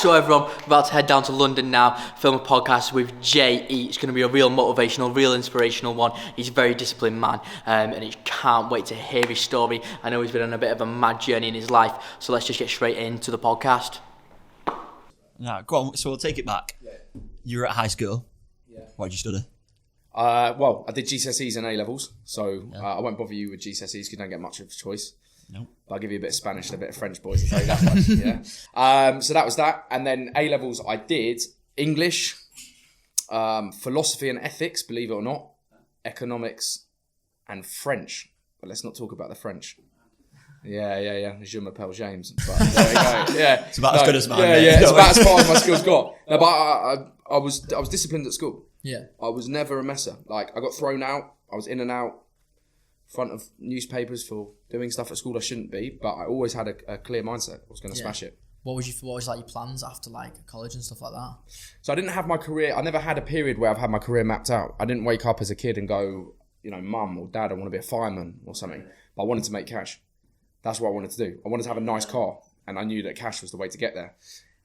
So everyone, we're about to head down to London now, film a podcast with Jay E. It's going to be a real motivational, real inspirational one. He's a very disciplined man, and he can't wait to hear his story. I know he's been on a bit of a mad journey in his life, so let's just get straight into the podcast. Nah, go on, so we'll take it back. Yeah. You were at high school. Yeah. What did you study? Well, I did GCSEs and A-levels, so I won't bother you with GCSEs because you don't get much of a choice. No. But I'll give you a bit of Spanish and a bit of French, boys, I'll tell you that much, yeah. So that was that. And then A-levels, I did English, philosophy and ethics, believe it or not, economics, and French. But let's not talk about the French. Yeah. Je m'appelle James. But there we go. Yeah. It's about as good as mine. Yeah, it's about as far as my skills got. No, but I was disciplined at school. Yeah. I was never a messer. Like, I got thrown out. I was in and out front of newspapers for doing stuff at school I shouldn't be, but I always had a clear mindset. I was going to smash it. What was like your plans after like college and stuff like that? So I didn't have my career. I never had a period where I've had my career mapped out. I didn't wake up as a kid and go, mum or dad, I want to be a fireman or something. But I wanted to make cash. That's what I wanted to do. I wanted to have a nice car, and I knew that cash was the way to get there.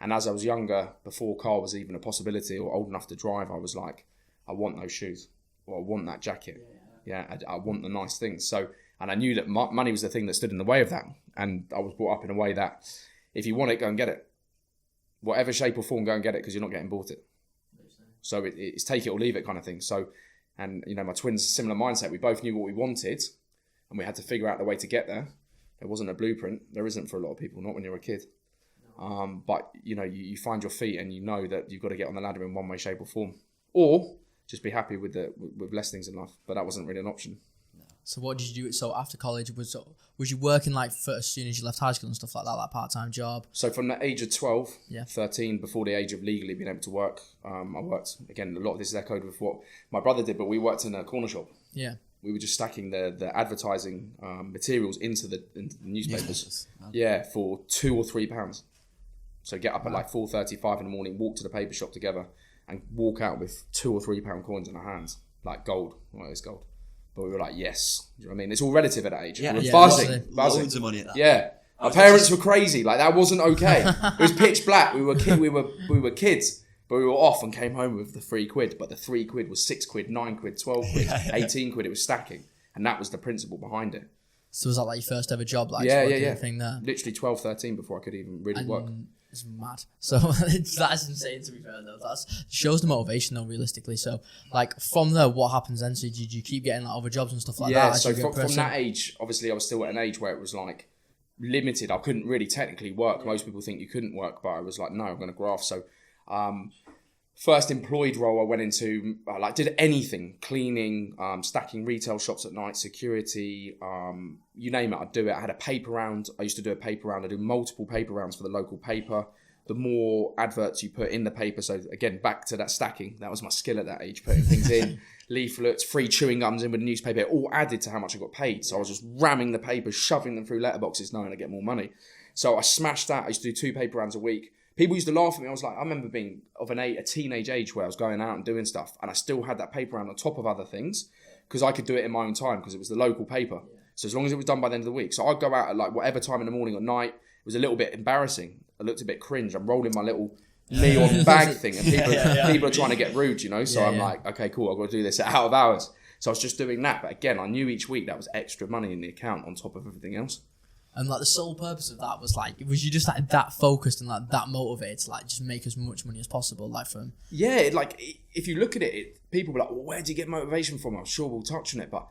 And as I was younger, before car was even a possibility or old enough to drive, I was like, I want those shoes, or I want that jacket. I want the nice things. So, and I knew that money was the thing that stood in the way of that. And I was brought up in a way that if you want it, go and get it. Whatever shape or form, go and get it because you're not getting bought it. So it's take it or leave it kind of thing. So, and my twins, similar mindset. We both knew what we wanted and we had to figure out the way to get there. There wasn't a blueprint. There isn't for a lot of people, not when you're a kid. But, you find your feet and you know that you've got to get on the ladder in one way, shape or form. Or just be happy with less things in life, but that wasn't really an option. So what did you do? So after college, was you working like as soon as you left high school and stuff like that part-time job? So from the age of 12, 13, before the age of legally being able to work, I worked, again, a lot of this is echoed with what my brother did, but we worked in a corner shop. Yeah. We were just stacking the advertising materials into the newspapers. For £2 or £3. So get up at like 4:35 in the morning, walk to the paper shop together, and walk out with £2 or £3 coins in our hands, like gold. Well, it's gold. But we were like, yes. Do you know what I mean? It's all relative at that age. We were buzzing. Loads of money at that. Yeah. Our parents were crazy. Like, that wasn't okay. It was pitch black. We were kids. But we were off and came home with the £3. But the £3 was £6, £9, £12, £18. It was stacking. And that was the principle behind it. So was that like your first ever job? Like, thing there? Literally 12, 13 before I could even really work. It's mad. So that's insane, to be fair though. That shows the motivation though, realistically. So like from there, what happens then? So did you keep getting like other jobs and stuff like that? Yeah, so from that age, obviously I was still at an age where it was like limited. I couldn't really technically work. Most people think you couldn't work, but I was like, no, I'm going to graft. So first employed role I went into, did anything, cleaning, stacking retail shops at night, security, you name it, I'd do it. I had a paper round. I used to do a paper round. I do multiple paper rounds for the local paper. The more adverts you put in the paper, so again, back to that stacking, that was my skill at that age, putting things in, leaflets, free chewing gums in with the newspaper, it all added to how much I got paid. So I was just ramming the papers, shoving them through letterboxes, knowing I'd get more money. So I smashed that. I used to do 2 paper rounds a week. People used to laugh at me. I remember being of a teenage age where I was going out and doing stuff, and I still had that paper round on top of other things because I could do it in my own time because it was the local paper. So as long as it was done by the end of the week. So I'd go out at like whatever time in the morning or night. It was a little bit embarrassing. I looked a bit cringe. I'm rolling my little neon bag thing, and people are trying to get rude, So I'm like, okay, cool. I've got to do this out of hours. So I was just doing that. But again, I knew each week that was extra money in the account on top of everything else. And like the sole purpose of that was like, was you just like that focused and like that motivated to like just make as much money as possible, like from? Yeah, like if you look at it, people were like, well, where do you get motivation from? I'm sure we'll touch on it, but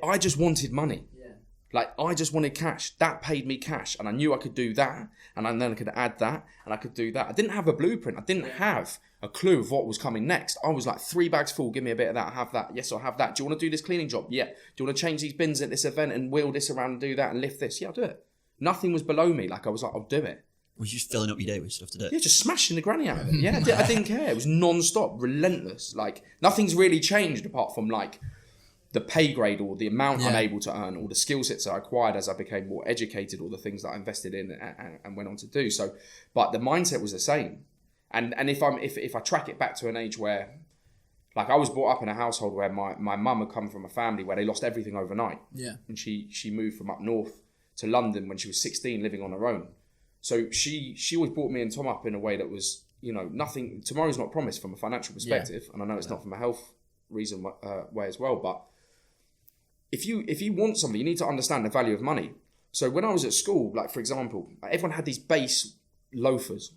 I just wanted money. Yeah. Like I just wanted cash. That paid me cash, and I knew I could do that, and then I could add that, and I could do that. I didn't have a blueprint. I didn't have a clue of what was coming next. I was like 3 bags full. Give me a bit of that. I have that. Yes, I'll have that. Do you want to do this cleaning job? Yeah. Do you want to change these bins at this event and wheel this around and do that and lift this? Yeah, I'll do it. Nothing was below me. Like I was like, I'll do it. Was you just filling up your day with stuff to do? Yeah, just smashing the granny out of it. Yeah, I didn't care. It was non-stop, relentless. Like nothing's really changed apart from like the pay grade or the amount I'm able to earn or the skill sets I acquired as I became more educated or the things that I invested in and went on to do. So, but the mindset was the same. And if I track it back to an age where, like I was brought up in a household where my mum had come from a family where they lost everything overnight. Yeah. And she moved from up north to London when she was 16, living on her own. So she always brought me and Tom up in a way that was, you know, nothing. Tomorrow's not promised from a financial perspective, and I know it's not from a health reason way as well. But if you want something, you need to understand the value of money. So when I was at school, like for example, everyone had these base loafers.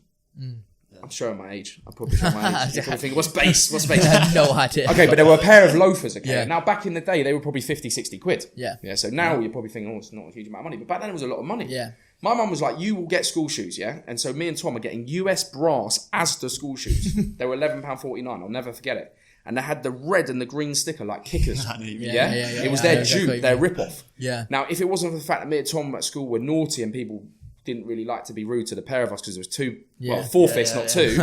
I'm showing my age. I'm probably showing my age. You're probably thinking, what's base? What's base? I have no idea. Okay, but they were a pair of loafers, okay? Yeah. Now, back in the day, they were probably 50, 60 quid. Yeah. Yeah, so now you're probably thinking, oh, it's not a huge amount of money. But back then, it was a lot of money. Yeah. My mum was like, you will get school shoes, yeah? And so me and Tom are getting US brass Asda school shoes. They were £11.49. I'll never forget it. And they had the red and the green sticker like kickers. Yeah. It was their dupe, their rip-off. Yeah. Now, if it wasn't for the fact that me and Tom at school were naughty and people didn't really like to be rude to the pair of us because there was four fists, not two.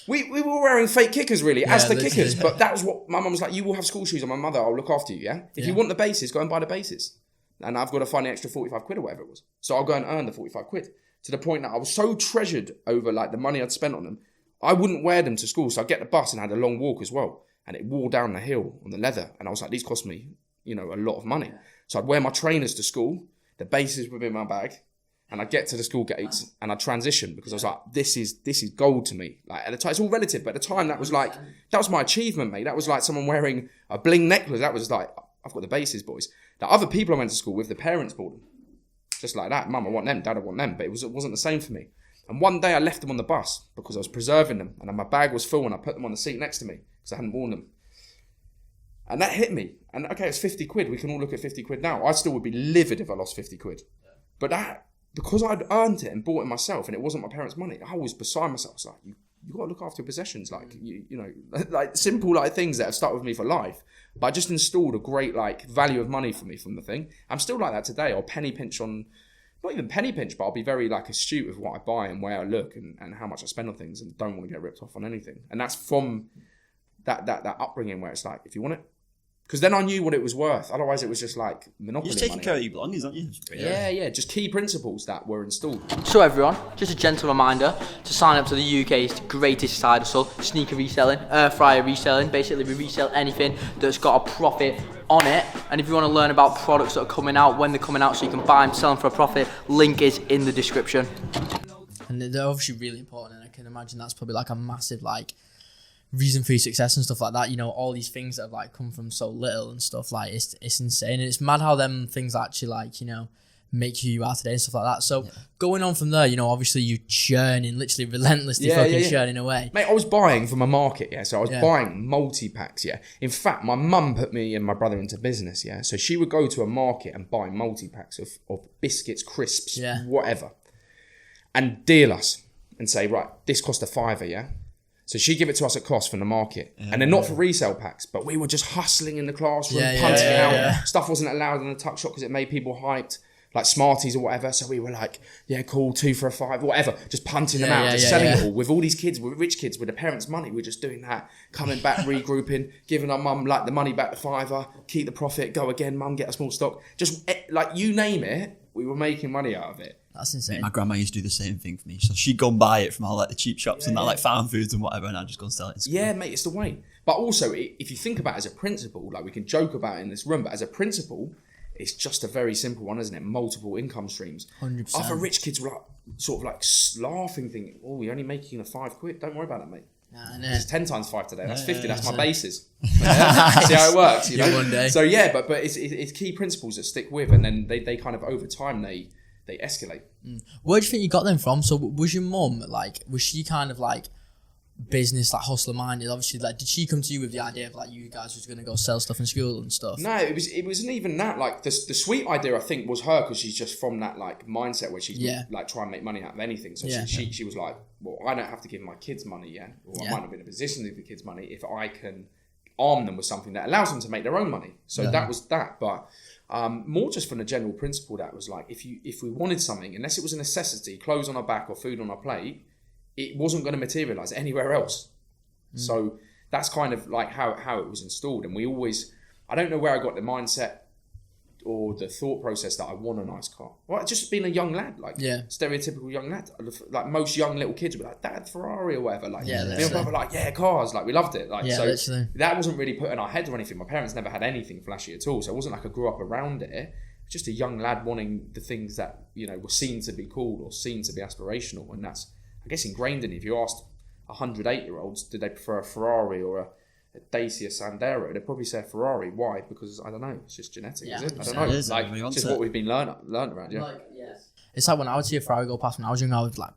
We were wearing fake kickers, really, as the kickers. But that was what my mum was like, you will have school shoes, and my mother, I'll look after you, yeah? If you want the bases, go and buy the bases. And I've got to find the extra 45 quid or whatever it was. So I'll go and earn the 45 quid. To the point that I was so treasured over like the money I'd spent on them, I wouldn't wear them to school. So I'd get the bus and I had a long walk as well. And it wore down the hill on the leather. And I was like, these cost me, you know, a lot of money. So I'd wear my trainers to school. The bases would be in my bag. And I'd get to the school gates and I'd transition because I was like, this is gold to me. Like at the time, it's all relative, but at the time that was my achievement, mate. That was like someone wearing a bling necklace. That was like, I've got the bases, boys. The other people I went to school with, the parents bought them. Just like that. Mum, I want them. Dad, I want them. But it wasn't the same for me. And one day I left them on the bus because I was preserving them. And my bag was full and I put them on the seat next to me because I hadn't worn them. And that hit me. And okay, it's 50 quid. We can all look at 50 quid now. I still would be livid if I lost 50 quid. But that, because I'd earned it and bought it myself and it wasn't my parents' money, I was beside myself. I was like, you got to look after your possessions. Like, you know, like simple like things that have stuck with me for life. But I just installed a great like value of money for me from the thing. I'm still like that today. I'll penny pinch on, not even penny pinch, but I'll be very like astute with what I buy and where I look and how much I spend on things and don't want to get ripped off on anything. And that's from that upbringing where it's like, if you want it, because then I knew what it was worth. Otherwise, it was just like monopoly. You're just taking money. care of your belongings, aren't you? Yeah. Just key principles that were installed. So everyone, just a gentle reminder to sign up to the UK's greatest side hustle, sneaker reselling, air fryer reselling. Basically, we resell anything that's got a profit on it. And if you want to learn about products that are coming out, when they're coming out, so you can buy them, sell them for a profit, link is in the description. And they're obviously really important, and I can imagine that's probably like a massive like reason for your success and stuff like that. You know, all these things that have like come from so little and stuff, like it's insane. And it's mad how them things actually like, you know, make who you are today and stuff like that. So going on from there, you know, obviously you churning, literally relentlessly churning away. Mate, I was buying from a market, so I was buying multi-packs, In fact, my mum put me and my brother into business, So she would go to a market and buy multi-packs of biscuits, crisps, whatever, and deal us and say, right, this cost £5, So she'd give it to us at cost from the market. And they're not for resale packs, but we were just hustling in the classroom, punting out. Yeah. Stuff wasn't allowed in the tuck shop because it made people hyped, like Smarties or whatever. So we were like, cool, 2 for a £5, whatever. Just punting them out, selling it all. With all these kids, with rich kids, with the parents' money, we're just doing that. Coming back, regrouping, giving our mum like the money back, the £5, keep the profit, go again, mum, get a small stock. Just like you name it, we were making money out of it. That's insane. My grandma used to do the same thing for me. So she'd go and buy it from all like the cheap shops and that like farm foods and whatever, and I'd just go and sell it in school. Yeah, mate, it's the way. But also, if you think about it as a principle, like we can joke about it in this room, but as a principle, it's just a very simple one, isn't it? Multiple income streams. 100%. Other rich kids were like, sort of like laughing, thinking, oh, you're only making a £5. Don't worry about it, mate. Nah, it's 10 times 5 today. That's 50. That's my bases. See how it works, you know? One day. So but it's key principles that stick with, and then they kind of over time they escalate. Where do you think you got them from? So was your mum like, was she kind of like business, like hustler minded? Obviously, like did she come to you with the idea of like you guys was going to go sell stuff in school and stuff? No, it wasn't even that. Like the sweet idea I think was her, because she's just from that like mindset where she's like try and make money out of anything. So she was like, well, I don't have to give my kids money, or I might not be in a position to give the kids money if I can arm them with something that allows them to make their own money. So that was that, but. More just from the general principle that was like, if we wanted something, unless it was a necessity, clothes on our back or food on our plate, it wasn't going to materialise anywhere else. So that's kind of like how it was installed. And we always, I don't know where I got the mindset or the thought process that I want a nice car. Well, just being a young lad, like stereotypical young lad. Like most young little kids were like, Dad, Ferrari or whatever. Like, me and my brother were like, cars. Like, we loved it. Like, so literally. That wasn't really put in our heads or anything. My parents never had anything flashy at all. So it wasn't like I grew up around it. just a young lad wanting the things that, you know, were seen to be cool or seen to be aspirational. And that's, I guess, ingrained in you. If you asked 100 8-year-olds, did they prefer a Ferrari or a Dacia Sandero? They'd probably say a Ferrari. Why? Because, I don't know, it's just genetic, is it? I don't know. It is, like, it's just what we've been learned around, yeah. It's like when I would see a Ferrari go past when I was young, I was like,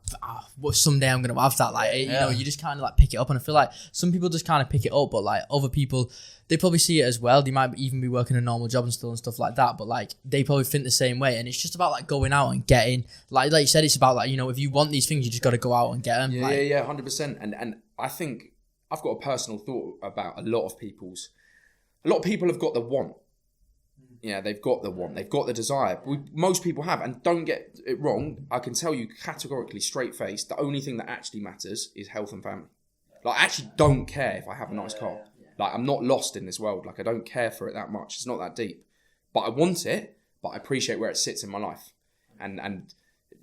someday I'm going to have that. Like, you know, you just kind of like pick it up. And I feel like some people just kind of pick it up, but like other people, they probably see it as well. They might even be working a normal job and stuff like that. But like, they probably think the same way. And it's just about like going out and getting, like you said, it's about like, you know, if you want these things, you just got to go out and get them. Yeah, like, 100%. And I think I've got a personal thought about a lot of people have got the want. Yeah, they've got the want, they've got the desire. Most people have, and don't get it wrong, I can tell you categorically, straight-faced, the only thing that actually matters is health and family. Like, I actually don't care if I have a nice car. Like, I'm not lost in this world. Like, I don't care for it that much. It's not that deep. But I want it, but I appreciate where it sits in my life. And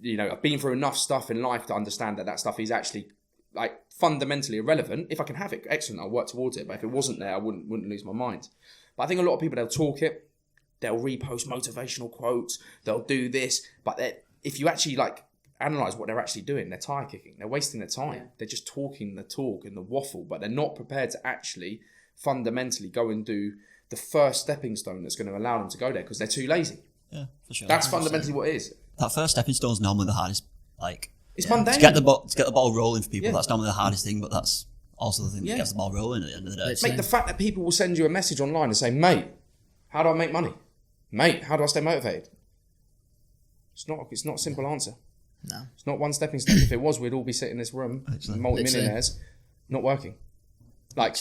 you know, I've been through enough stuff in life to understand that stuff is actually, like, fundamentally irrelevant. If I can have it, excellent, I'll work towards it. But if it wasn't there, I wouldn't lose my mind. But I think a lot of people, they'll talk it, they'll repost motivational quotes, they'll do this, but if you actually like analyse what they're actually doing, they're tire kicking, they're wasting their time. Yeah. They're just talking the talk and the waffle, but they're not prepared to actually fundamentally go and do the first stepping stone that's going to allow them to go there because they're too lazy. Yeah, for sure. That's fundamentally what it is. That first stepping stone is normally the hardest. Like, it's mundane. To get the ball rolling for people, that's normally the hardest thing, but that's also the thing that gets the ball rolling at the end of the day. Mate, the fact that people will send you a message online and say, mate, how do I make money? Mate, how do I stay motivated? It's not a simple answer. No. It's not one stepping stone. If it was, we'd all be sitting in this room, multi-millionaires, not working. Like,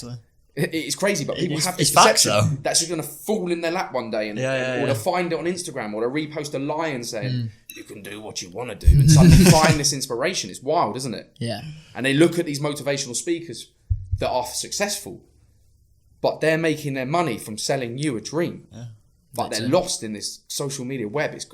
it's crazy, but people have this perception that's just going to fall in their lap one day, or they'll find it on Instagram, or they'll repost a lion saying, you can do what you want to do, and suddenly find this inspiration. It's wild, isn't it? Yeah. And they look at these motivational speakers that are successful, but they're making their money from selling you a dream. Yeah. But they're lost in this social media web. It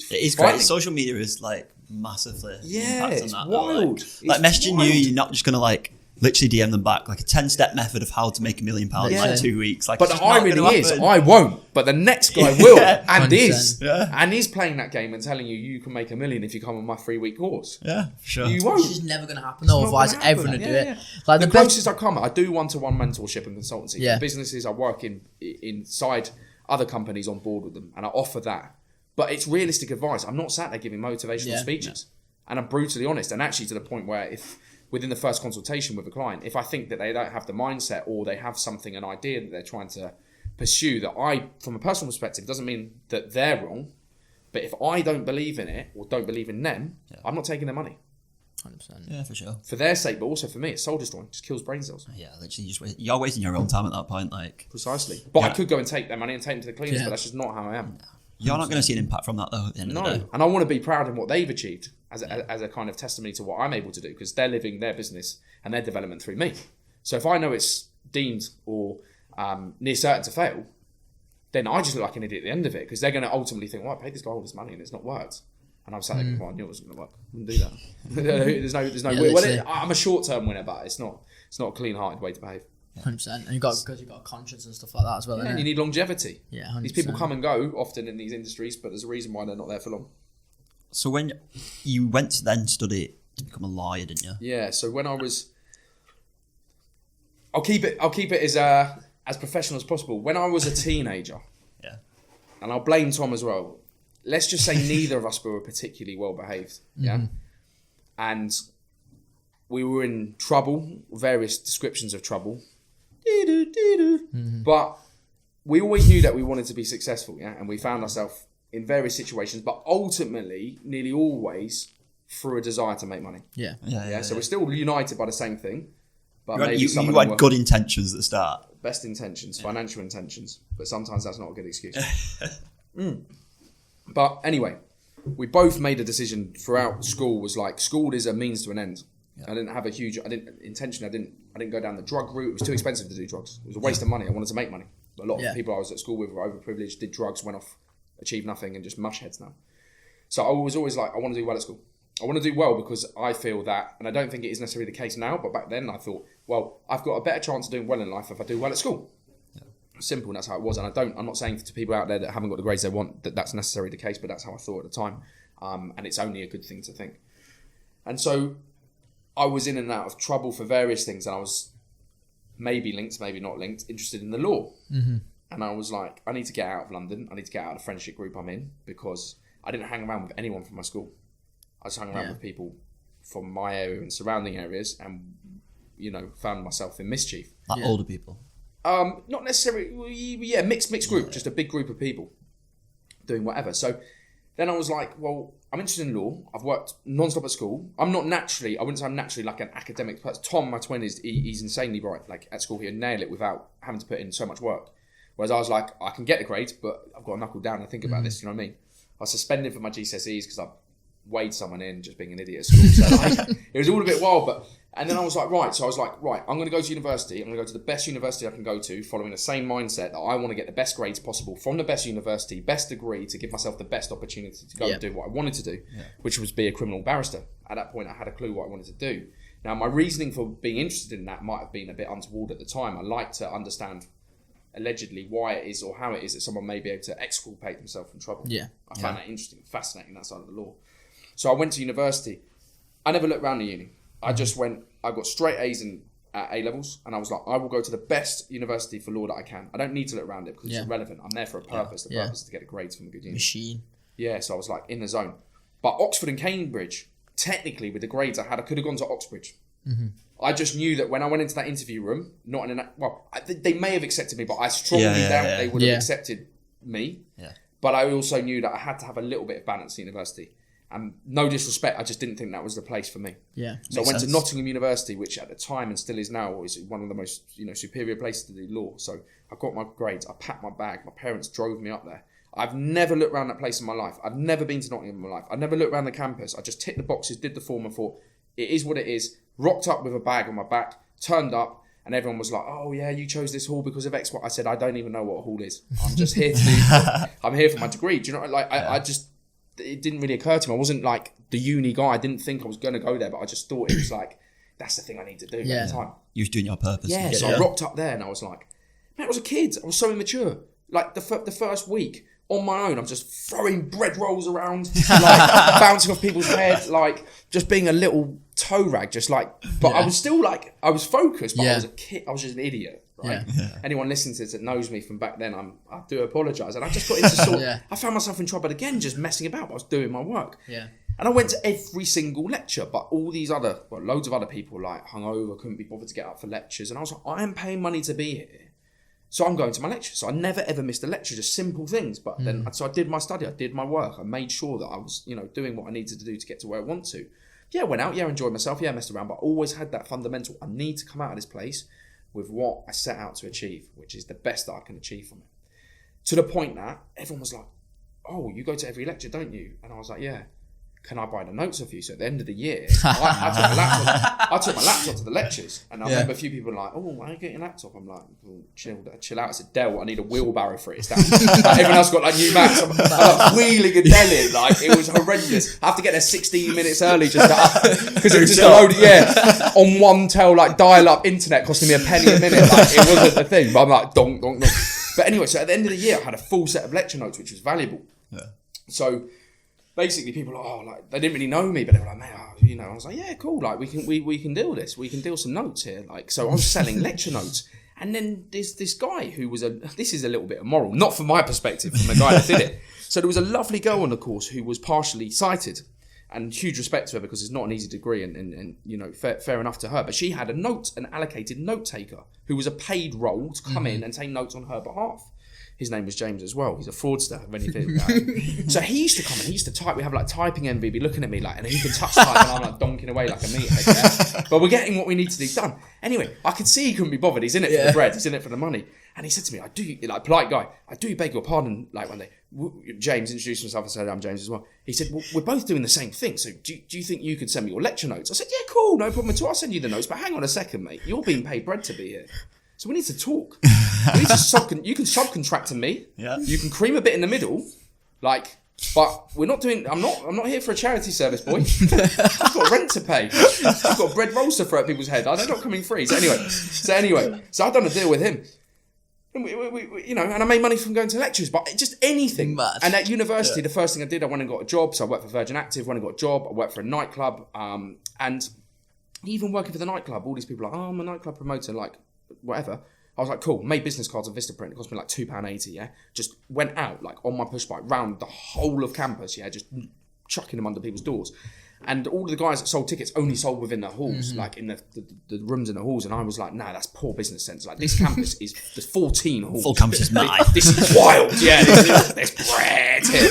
is great. Social media is like massively it's on that. wild. Like messaging you, you're not just gonna like literally DM them back like a 10-step method of how to make £1 million in like 2 weeks. Like, but the irony is, I won't. But the next guy will, and 100%. is, and is playing that game and telling you can make $1 million if you come on my 3-week course. Yeah, for sure. You won't. It's just never going to happen. Otherwise, everyone would do it. Like the closest I come, I do one-to-one mentorship and consultancy. Yeah. For businesses, I work inside other companies on board with them, and I offer that. But it's realistic advice. I'm not sat there giving motivational speeches, and I'm brutally honest. And actually, to the point where if within the first consultation with a client, if I think that they don't have the mindset or they have an idea that they're trying to pursue that from a personal perspective, doesn't mean that they're wrong. But if I don't believe in it or don't believe in them, I'm not taking their money. 100%. Yeah, for sure. For their sake, but also for me, it's soul destroying. Just kills brain cells. Yeah, literally, you're wasting your own time at that point. Like, precisely. But I could go and take their money and take them to the cleaners, but that's just not how I am. You're not going to see an impact from that though. At the end of the day. And I want to be proud in what they've achieved as a kind of testimony to what I'm able to do, because they're living their business and their development through me. So if I know it's deemed or near certain to fail, then I just look like an idiot at the end of it, because they're going to ultimately think, well, I paid this guy all this money and it's not worked. And I'm sat there going, well, I knew it wasn't going to work. I wouldn't do that. there's no I'm a short-term winner, but it's not a clean-hearted way to behave. 100%. And because you've got a conscience and stuff like that as well. Yeah, and you need longevity. Yeah, 100%. These people come and go often in these industries, but there's a reason why they're not there for long. So when you went to then study to become a lawyer, didn't you? Yeah. So when I was, I'll keep it as professional as possible. When I was a teenager, and I'll blame Tom as well. Let's just say neither of us were particularly well behaved. Yeah, and we were in trouble, various descriptions of trouble. But we always knew that we wanted to be successful, and we found ourselves in various situations, but ultimately, nearly always, through a desire to make money. So we're still united by the same thing, but you had good intentions at the start. Best intentions, financial intentions, but sometimes that's not a good excuse. But anyway, we both made a decision throughout school. Was like, school is a means to an end. I didn't have I didn't go down the drug route. It was too expensive to do drugs. It was a waste of money. I wanted to make money. A lot of people I was at school with were overprivileged, did drugs, went off, achieved nothing, and just mush heads now. So I was always like, I want to do well at school. I want to do well because I feel that, and I don't think it is necessarily the case now, but back then I thought, well, I've got a better chance of doing well in life if I do well at school. Simple, and that's how it was. And I'm not saying to people out there that haven't got the grades they want that that's necessarily the case, but that's how I thought at the time. And it's only a good thing to think. And so I was in and out of trouble for various things, and I was maybe linked, maybe not linked, interested in the law. Mm-hmm. And I was like, I need to get out of London. I need to get out of the friendship group I'm in, because I didn't hang around with anyone from my school. I just hung around with people from my area and surrounding areas, and, you know, found myself in mischief. Like older people? Not necessarily, mixed group, just a big group of people doing whatever. So then I was like, well, I'm interested in law. I've worked non-stop at school. I wouldn't say I'm naturally like an academic person. Tom, my twin, he's insanely bright. Like at school, he'd nail it without having to put in so much work. Whereas I was like, I can get the grades, but I've got to knuckle down and think about this, you know what I mean? I was suspended for my GCSEs because I weighed someone in just being an idiot at school. So like, it was all a bit wild, and then I was like, right, I'm going to go to university. I'm going to go to the best university I can go to, following the same mindset that I want to get the best grades possible from the best university, best degree, to give myself the best opportunity to go and do what I wanted to do, which was be a criminal barrister. At that point, I had a clue what I wanted to do. Now, my reasoning for being interested in that might have been a bit untoward at the time. I like to understand allegedly why it is or how it is that someone may be able to exculpate themselves from trouble. I found that interesting, fascinating, that side of the law. So I went to university. I never looked around the uni. I just went, I got straight A's at A levels, and I was like, I will go to the best university for law that I can. I don't need to look around it because it's irrelevant. I'm there for a purpose. The purpose is to get the grades from a good uni. Machine. Yeah, so I was like in the zone. But Oxford and Cambridge, technically with the grades I had, I could have gone to Oxbridge. Mm-hmm. I just knew that when I went into that interview room, they may have accepted me, but I strongly doubt they would have accepted me. Yeah. But I also knew that I had to have a little bit of balance at university. And no disrespect, I just didn't think that was the place for me. Yeah. So I went to Nottingham University, which at the time and still is now is one of the most superior places to do law. So I got my grades, I packed my bag, my parents drove me up there. I've never looked around that place in my life. I've never been to Nottingham in my life. I've never looked around the campus. I just ticked the boxes, did the form, and thought, it is what it is. Rocked up with a bag on my back, turned up, and everyone was like, oh yeah, you chose this hall because of X. I said, I don't even know what a hall is. I'm just here I'm here for my degree. Do you know, I just, it didn't really occur to me. I wasn't like the uni guy. I didn't think I was going to go there, but I just thought it was like, that's the thing I need to do at the time. You was doing your purpose. Yeah, so I rocked up there and I was like, man, I was a kid. I was so immature. Like the first week, on my own, I'm just throwing bread rolls around, like bouncing off people's heads, like just being a little toe rag, just like, but I was still like, I was focused, but I was a kid, I was just an idiot, right? Yeah. Anyone listening to this that knows me from back then, I do apologise. And I just got into I found myself in trouble again, just messing about, but I was doing my work. Yeah. And I went to every single lecture, but all these loads of other people like hungover, couldn't be bothered to get up for lectures. And I was like, I am paying money to be here. So I'm going to my lecture. So I never ever missed a lecture, just simple things. But then, so I did my study, I did my work. I made sure that I was, doing what I needed to do to get to where I want to. Yeah, went out, enjoyed myself, messed around, but I always had that fundamental, I need to come out of this place with what I set out to achieve, which is the best that I can achieve from it. To the point that everyone was like, oh, you go to every lecture, don't you? And I was like, yeah. Can I buy the notes off you? So at the end of the year, I took my laptop to the lectures. And I remember a few people were like, oh, why are you getting a laptop? I'm like, well, chill out. I said, Dell, I need a wheelbarrow for it. Everyone else got like new Macs. I'm like wheeling a Dell in. Like, it was horrendous. I have to get there 16 minutes early just because it was just a load on one tel, like dial-up internet costing me a penny a minute. Like, it wasn't the thing. But I'm like, donk, donk, donk. But anyway, so at the end of the year, I had a full set of lecture notes, which was valuable. Yeah. So basically, people were like, they didn't really know me, but they were like, man, I was like, yeah, cool, like, we can deal this. We can deal some notes here. Like, so I was selling lecture notes. And then there's this guy who was this is a little bit immoral, not from my perspective, from the guy that did it. So there was a lovely girl on the course who was partially sighted, and huge respect to her because it's not an easy degree and fair enough to her. But she had an allocated note taker who was a paid role to come in and take notes on her behalf. His name was James as well. He's a fraudster. So he used to come and he used to type. We have like typing envy, be looking at me like, and he can touch type, and I'm like donking away like a meathead. Yeah? But we're getting what we need to do done. Anyway, I could see he couldn't be bothered. He's in it for the bread. He's in it for the money. And he said to me, I do, like polite guy, I do beg your pardon. Like one day, James introduced himself and said, I'm James as well. He said, well, we're both doing the same thing. So do you think you could send me your lecture notes? I said, yeah, cool, no problem at all. I'll send you the notes. But hang on a second, mate. You're being paid bread to be here. So we need to talk. We need to you can subcontract to me. Yeah. You can cream a bit in the middle, like, but we're not doing. I'm not here for a charity service, boy. I've got rent to pay. I've got bread rolls to throw at people's head. They're not coming free. So anyway, so I've done a deal with him. you know, and I made money from going to lectures, but just anything. Mad. And at university, the first thing I did, I went and got a job. So I worked for Virgin Active. When I got a job, I worked for a nightclub. And even working for the nightclub, all these people are like, oh, I'm a nightclub promoter, like whatever. I was like, cool, made business cards on Vistaprint. It cost me like £2.80, yeah? Just went out, like, on my push bike, round the whole of campus, yeah? Just chucking them under people's doors. And all of the guys that sold tickets only sold within the halls, like in the rooms in the halls. And I was like, nah, that's poor business sense. Like, this campus there's 14 halls. Full campus is mad. This is wild, yeah. There's bread here.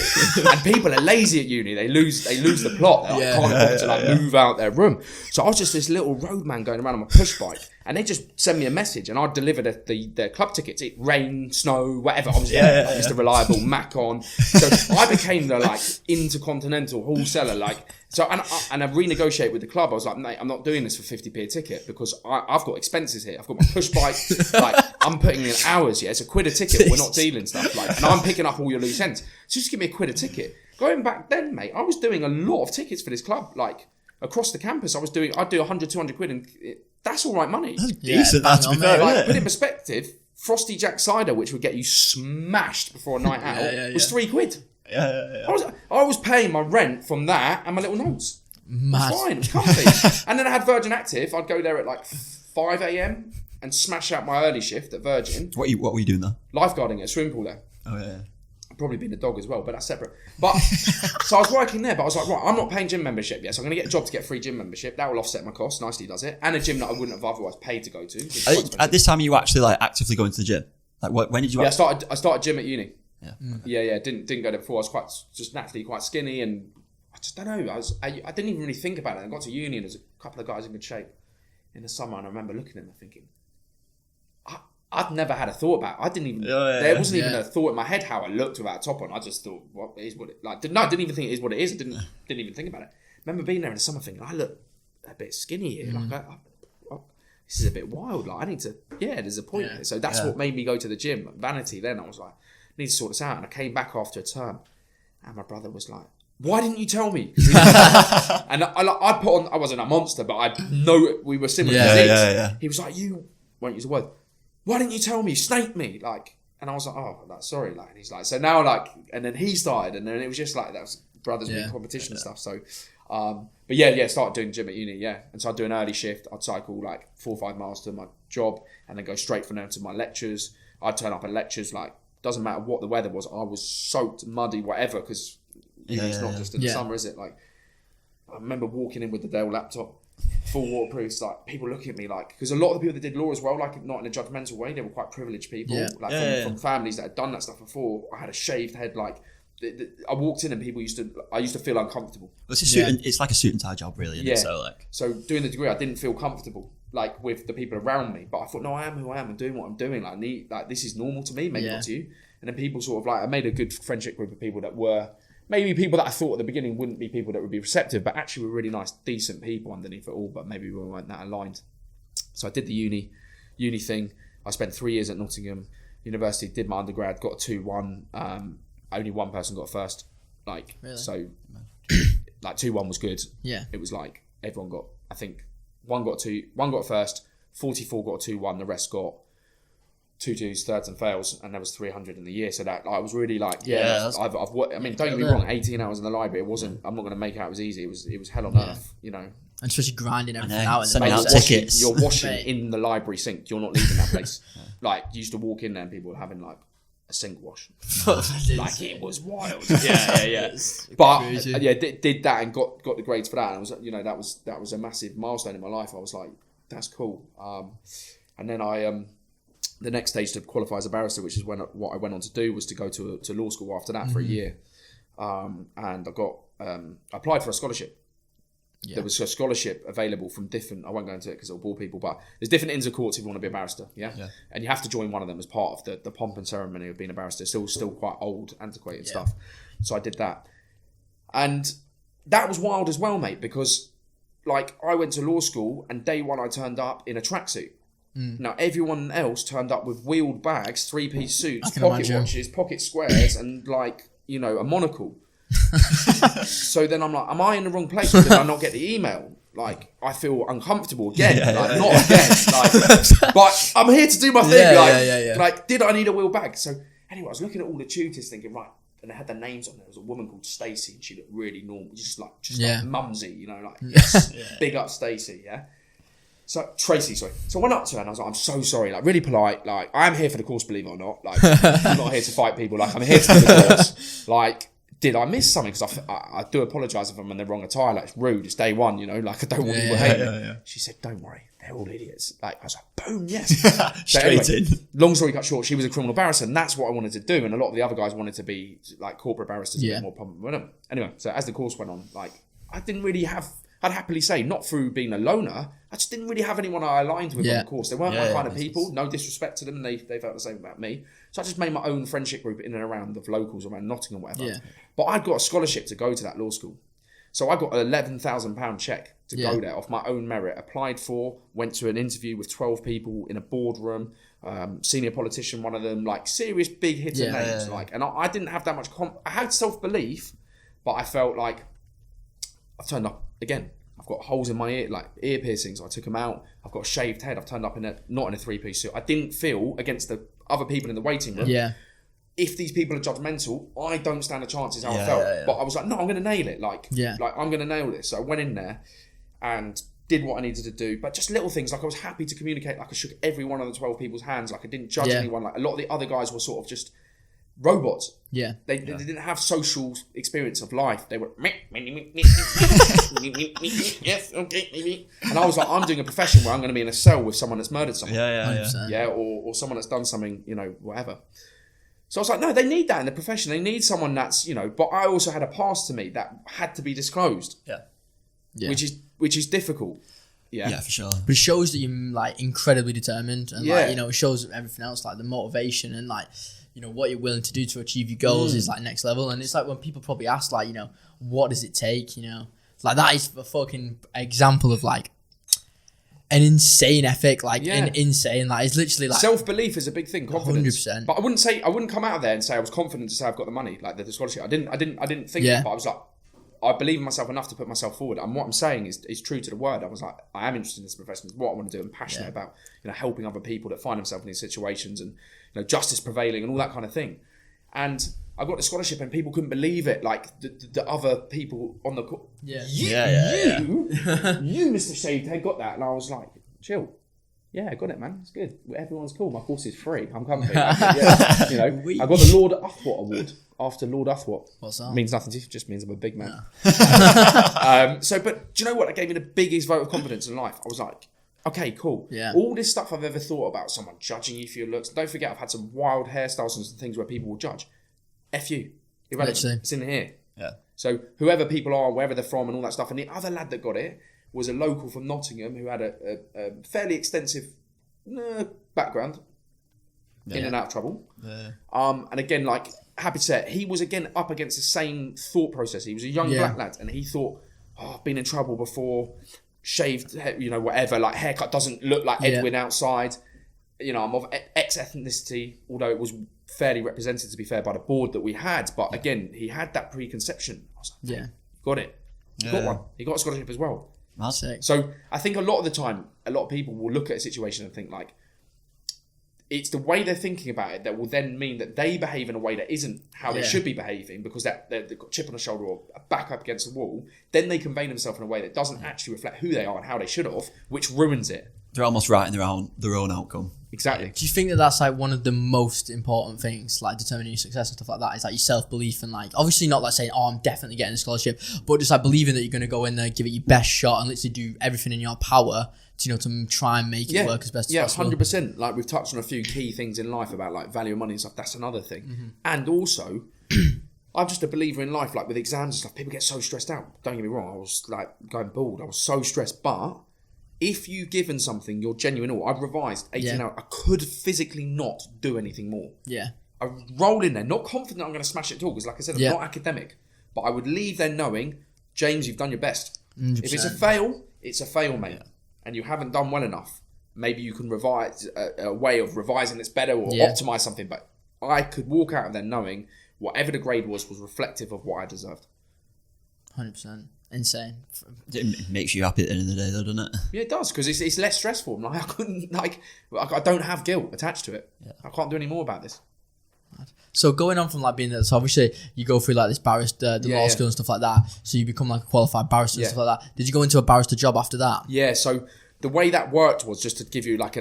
And people are lazy at uni. They lose the plot. They can't afford to like move out their room. So I was just this little roadman going around on my push bike. And they just send me a message, and I'd deliver the club tickets. It rain, snow, whatever. I was Mr. Reliable, Mac on. So I became the like intercontinental wholesaler. Like so, and I renegotiated with the club. I was like, mate, I'm not doing this for 50p a ticket because I've got expenses here. I've got my push bike. Like I'm putting in hours. Yeah, it's £1 a ticket. We're not dealing stuff. Like, and I'm picking up all your loose ends. So just give me £1 a ticket. Going back then, mate, I was doing a lot of tickets for this club. Like across the campus, I'd do 100, 200 quid and. That's all right money. That's decent, to be fair, like, put in perspective, Frosty Jack cider, which would get you smashed before a night out, was £3. Yeah. I was paying my rent from that and my little notes. Mad. It was fine, it was comfy. And then I had Virgin Active. I'd go there at like 5 a.m. and smash out my early shift at Virgin. What were you doing there? Lifeguarding at a swimming pool there. Oh, yeah. I'd probably been a dog as well, but that's separate. But so I was working there, but I was like, right, I'm not paying gym membership yet, so I'm going to get a job to get free gym membership. That will offset my costs. Nicely does it. And a gym that I wouldn't have otherwise paid to go to. At this time, you were actually like actively going to the gym. Like, when did you? Yeah, I started gym at uni. Yeah. Yeah. Didn't go there before. I was just naturally quite skinny, and I just don't know. I didn't even really think about it. I got to uni, and there's a couple of guys in good shape in the summer, and I remember looking at them and thinking, I'd never had a thought about it. I didn't even. There wasn't even a thought in my head how I looked without a top on. I just thought, what is what it like? I didn't even think it is what it is. I didn't even think about it. I remember being there in the summer thinking, I look a bit skinny here. Like, this is a bit wild. Like, I need to. Yeah, there's a point. Yeah. So that's what made me go to the gym. Vanity. Then I was like, I need to sort this out. And I came back after a term, and my brother was like, why didn't you tell me? And I put on. I wasn't a monster, but I know we were similar. Yeah. He was like, you won't use the word. Why didn't you tell me? You snaked me, like. And I was like, oh, like, sorry, like. And he's like, so now, like, and then he started, and then it was just like that was brothers with competition and stuff. So, but started doing gym at uni, and so I'd do an early shift. I'd cycle like 4 or 5 miles to my job, and then go straight from there to my lectures. I'd turn up at lectures, like, doesn't matter what the weather was. I was soaked, muddy, whatever, because it's not just in the summer, is it? Like, I remember walking in with the Dell laptop. Full waterproofs, like people looking at me like, because a lot of the people that did law as well, like not in a judgmental way, they were quite privileged people, from families that had done that stuff before. I had a shaved head, like I walked in and I used to feel uncomfortable. It's a suit it's like a suit and tie job, really, isn't it? So doing the degree, I didn't feel comfortable like with the people around me, but I thought, no, I am who I am and doing what I'm doing. Like this is normal to me, maybe not to you. And then people sort of like, I made a good friendship group of people that were. Maybe people that I thought at the beginning wouldn't be people that would be receptive, but actually were really nice, decent people underneath it all, but maybe we weren't that aligned. So I did the uni thing. I spent 3 years at Nottingham University, did my undergrad, got a 2-1. Only one person got a first. Like, really? So, like 2-1 was good. Yeah. It was like, everyone got, I think, one got a first, 44 got a 2-1, the rest got 2-2s, thirds and fails, and there was 300 in the year. So that I was really like, I've I mean, don't get me wrong, 18 hours in the library, it wasn't. I'm not going to make it out as easy. It was hell on earth, you know. And especially grinding everything out. Sending out tickets. You're washing in the library sink. You're not leaving that place. Like, you used to walk in there and people were having like a sink wash. Like, it was wild. Yeah. But did that and got the grades for that. And I was, you know, that was a massive milestone in my life. I was like, that's cool. And then the next stage to qualify as a barrister, which is what I went on to do, was to go to law school after that for a year. And I applied for a scholarship. Yeah. There was a scholarship available from different, I won't go into it because it'll bore people, but there's different inns of courts if you want to be a barrister, yeah? And you have to join one of them as part of the pomp and ceremony of being a barrister. Still quite old, antiquated stuff. So I did that. And that was wild as well, mate, because like I went to law school and day one I turned up in a tracksuit. Now, everyone else turned up with wheeled bags, 3-piece suits, pocket watches, pocket squares, and, like, you know, a monocle. So then I'm like, am I in the wrong place? Or did I not get the email? like, I feel uncomfortable again. Not again. But I'm here to do my thing. Like, did I need a wheel bag? So anyway, I was looking at all the tutors thinking, right, and they had their names on there. There was a woman called Stacey, and she looked really normal, just like mumsy, you know, like big up Stacey, So Tracy, sorry. So I went up to her and I was like, I'm so sorry, like really polite. Like, I am here for the course, believe it or not. Like, I'm not here to fight people. Like, I'm here to do the course. Like, did I miss something? Because I do apologise if I'm in the wrong attire. Like, it's rude. It's day one, you know. Like, I don't want you to hate me. She said, don't worry. They're all idiots. Like, I was like, boom, yes. Straight in. Long story cut short, she was a criminal barrister, and that's what I wanted to do. And a lot of the other guys wanted to be like corporate barristers, a bit more problem with them. Anyway, so as the course went on, like, I didn't really have, I'd happily say, not through being a loner, I just didn't really have anyone I aligned with on the course. They weren't my kind of people. No disrespect to them. They felt the same about me. So I just made my own friendship group in and around the locals around Nottingham, whatever. But I'd got a scholarship to go to that law school. So I got an £11,000 cheque to go there off my own merit. Applied for, went to an interview with 12 people in a boardroom, senior politician, one of them, like serious big hitter names. Like, and I didn't have that much. I had self-belief, but I felt like I've turned up again. I've got holes in my ear, like ear piercings. I took them out. I've got a shaved head. I've turned up not in a three-piece suit. I didn't feel against the other people in the waiting room. If these people are judgmental, I don't stand a chance is how I felt. But I was like, no, I'm going to nail it. Like I'm going to nail this. So I went in there and did what I needed to do. But just little things, like I was happy to communicate. Like I shook every one of the 12 people's hands. Like I didn't judge anyone. Like a lot of the other guys were sort of just robots. They didn't have social experience of life. They were yes, okay, maybe. And I was like, I'm doing a profession where I'm going to be in a cell with someone that's murdered someone. Or someone that's done something, you know, whatever. So I was like, no, they need that in the profession. They need someone that's, you know, but I also had a past to me that had to be disclosed. Which is difficult. Yeah, for sure. But it shows that you're like incredibly determined, and like, you know, it shows everything else, like the motivation and like, you know, what you're willing to do to achieve your goals is like next level. And it's like when people probably ask, like, you know, what does it take? You know, like that is a fucking example of like an insane ethic, like an insane, like it's literally like self-belief is a big thing, confidence. 100%. But I wouldn't come out of there and say I was confident to say I've got the money, like the scholarship. I didn't think that, but I was like, I believe in myself enough to put myself forward. And what I'm saying is true to the word. I was like, I am interested in this profession. It's what I want to do. I'm passionate about, you know, helping other people that find themselves in these situations and, you know, justice prevailing and all that kind of thing. And I got the scholarship and people couldn't believe it. Like the other people on the court. You, Mr. Shaved Head, got that. And I was like, chill. Yeah, I got it, man. It's good. Everyone's cool. My course is free. I'm comfy. You know, I got the Lord Uthwat Award after Lord Uthwat. What's that? Means nothing to you. It just means I'm a big man. But do you know what? That gave me the biggest vote of confidence in life. I was like, okay, cool. Yeah. All this stuff I've ever thought about, someone judging you for your looks. Don't forget, I've had some wild hairstyles and some things where people will judge. F you. Irrelevant. Literally. It's in here. Yeah. So whoever people are, wherever they're from and all that stuff. And the other lad that got it was a local from Nottingham who had a fairly extensive background in and out of trouble. And again, like, happy to say, he was again up against the same thought process. He was a young black lad and he thought, I've been in trouble before, shaved, you know, whatever, like haircut doesn't look like Edwin outside. You know, I'm of X ethnicity, although it was fairly represented, to be fair, by the board that we had. But again, he had that preconception. I was like, got it. He got one. He got a scholarship as well. That's sick. So I think a lot of the time, a lot of people will look at a situation and think like, it's the way they're thinking about it that will then mean that they behave in a way that isn't how they should be behaving, because they've got a chip on the shoulder or a back up against the wall. Then they convey themselves in a way that doesn't actually reflect who they are and how they should have, which ruins it. They're almost writing their own outcome. Exactly. Do you think that that's like one of the most important things, like determining your success and stuff like that, is like your self-belief and like, obviously not like saying, oh, I'm definitely getting a scholarship, but just like believing that you're going to go in there, give it your best shot and literally do everything in your power to, you know, to try and make it work as best as possible. Yeah, 100%. Like we've touched on a few key things in life about like value of money and stuff. That's another thing. And also, I'm just a believer in life, like with exams and stuff, people get so stressed out. Don't get me wrong, I was like going bald. I was so stressed, but if you've given something, you're genuine. I've revised 18 hours. I could physically not do anything more. Yeah. I roll in there, not confident I'm going to smash it at all, because like I said, I'm not academic. But I would leave there knowing, James, you've done your best. 100%. If it's a fail, it's a fail, mate. And you haven't done well enough. Maybe you can revise a way of revising that's better or optimise something. But I could walk out of there knowing whatever the grade was reflective of what I deserved. 100%. Insane. It makes you happy at the end of the day, though, doesn't it? Yeah, it does, because it's less stressful. Like, I don't have guilt attached to it. Yeah. I can't do any more about this. So going on from like being so obviously you go through like this barrister, the law school and stuff like that. So you become like a qualified barrister and stuff like that. Did you go into a barrister job after that? Yeah. So the way that worked was just to give you like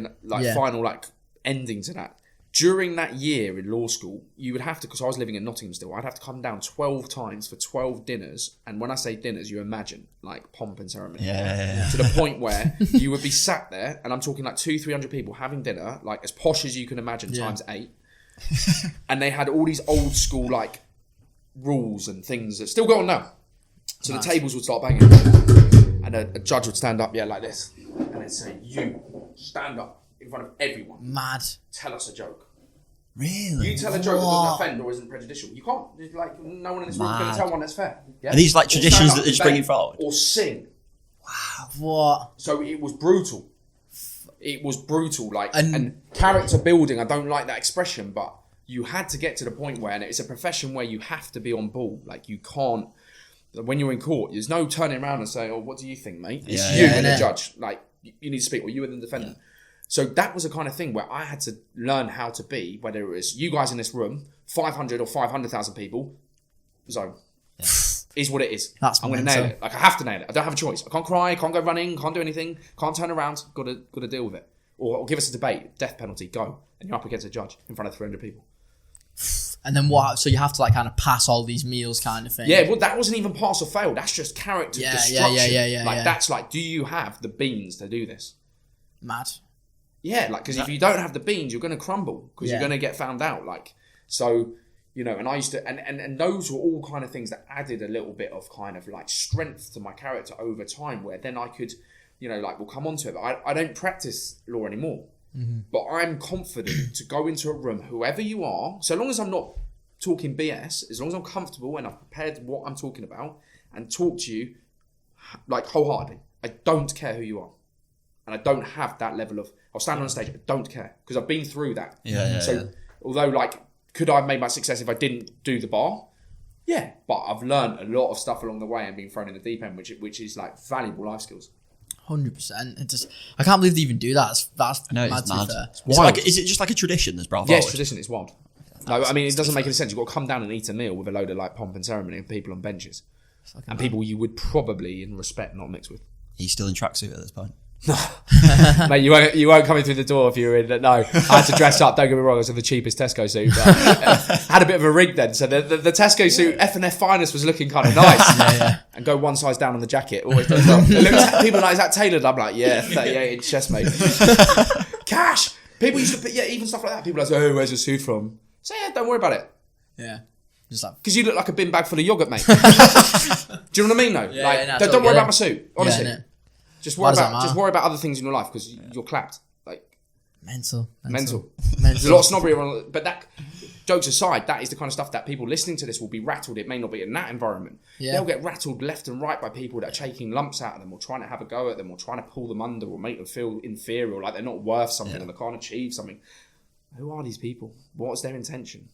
final like ending to that. During that year in law school, you would have to, because I was living in Nottingham still, I'd have to come down 12 times for 12 dinners. And when I say dinners, you imagine like pomp and ceremony. Yeah. To the point where you would be sat there, and I'm talking like 200-300 people having dinner, like as posh as you can imagine, times 8. And they had all these old school like rules and things that still go on now. So the tables would start banging, and a judge would stand up, like this, and they'd say, "You stand up in front of everyone. Mad. Tell us a joke." Really? You tell a joke that doesn't offend or isn't prejudicial. You can't. Like no one in this room is going to tell one that's fair. Yeah? Are these like traditions that they're just bringing forward? Or sing. Wow. What? So it was brutal. It was brutal, like, and character building, I don't like that expression, but you had to get to the point where, and it's a profession where you have to be on ball. Like, you can't, when you're in court, there's no turning around and saying, "Oh, what do you think, mate?" It's you and the judge. Like, you need to speak, or you and the defendant. Yeah. So that was the kind of thing where I had to learn how to be, whether it was you guys in this room, 500 or 500,000 people, zone. Yeah. Is what it is. I'm going to nail it. Like, I have to nail it. I don't have a choice. I can't cry, can't go running, can't do anything, can't turn around. Got to deal with it. Or give us a debate, death penalty, go. And you're up against a judge in front of 300 people. And then what? So you have to like kind of pass all these meals kind of thing. Yeah, well, that wasn't even pass or fail. That's just character destruction. Yeah. That's like, do you have the beans to do this? Mad. Yeah, like, because if you don't have the beans, you're going to crumble because you're going to get found out. Like, so... and I used to, and those were all kind of things that added a little bit of kind of like strength to my character over time, where then I could, like, we'll come on to it, but I don't practice law anymore. Mm-hmm. But I'm confident to go into a room, whoever you are, so long as I'm not talking BS, as long as I'm comfortable and I've prepared what I'm talking about and talk to you like wholeheartedly. I don't care who you are. And I don't have that level of, I'll stand on stage, I don't care, because I've been through that. Although, like, could I have made my success if I didn't do the bar? Yeah, but I've learned a lot of stuff along the way and been thrown in the deep end, which is like valuable life skills. 100%. It just, I can't believe they even do that. That's no, mad. It's mad. Wild. Is it just like a tradition that's brought forward? Yeah, it's tradition. It's wild. No, I mean, it doesn't make any sense. You've got to come down and eat a meal with a load of like pomp and ceremony and people on benches. And people you would probably, in respect, not mix with. He's still in tracksuit at this point. No, mate, you won't come in through the door if you're in. No, I had to dress up. Don't get me wrong, I was in the cheapest Tesco suit, but had a bit of a rig then. So the Tesco suit F&F finest was looking kind of nice. And go one size down on the jacket always does well. People are like, "Is that tailored?" I'm like, "Yeah, 38-inch chest, mate." Cash. People used to put even stuff like that. People are like, "Oh, where's your suit from?" So yeah, don't worry about it. Yeah. Just like, because you look like a bin bag full of yogurt, mate. Do you know what I mean? Though, don't worry about my suit. Honestly. Just worry about other things in your life because you're clapped. Like mental. There's a lot of snobbery around, but that, jokes aside, that is the kind of stuff that people listening to this will be rattled. It may not be in that environment. Yeah. They'll get rattled left and right by people that are taking lumps out of them or trying to have a go at them or trying to pull them under or make them feel inferior or like they're not worth something or they can't achieve something. Who are these people? What's their intention?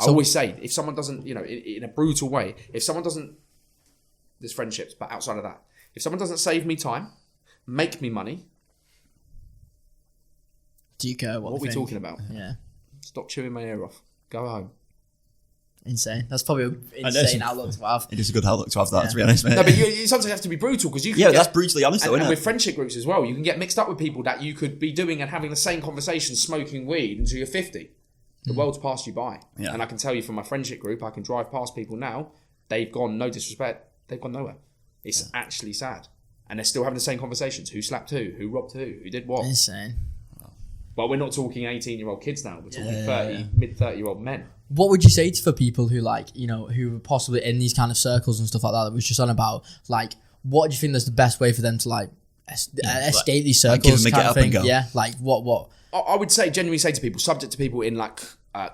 I always say, if someone doesn't, in a brutal way, if someone doesn't, there's friendships, but outside of that, if someone doesn't save me time, make me money, do you care what are we talking about? Yeah. Stop chewing my ear off. Go home. Insane. That's probably an insane outlook to have. It is a good outlook to have that, to be honest, mate. No, but you sometimes have to be brutal because you can that's brutally honest, though, isn't it? With friendship groups as well, you can get mixed up with people that you could be doing and having the same conversation, smoking weed until you're 50. The world's passed you by. Yeah. And I can tell you from my friendship group, I can drive past people now, they've gone, no disrespect, they've gone nowhere. It's actually sad. And they're still having the same conversations. Who slapped who robbed who did what. Insane. But we're not talking 18-year-old kids now. We're talking mid-30-year-old men. What would you say for people who who are possibly in these kind of circles and stuff like that was just on about, like, what do you think is the best way for them to, like, escape these circles? Like, get up and go. Yeah, like, what? I would genuinely say to people, subject to people in, like,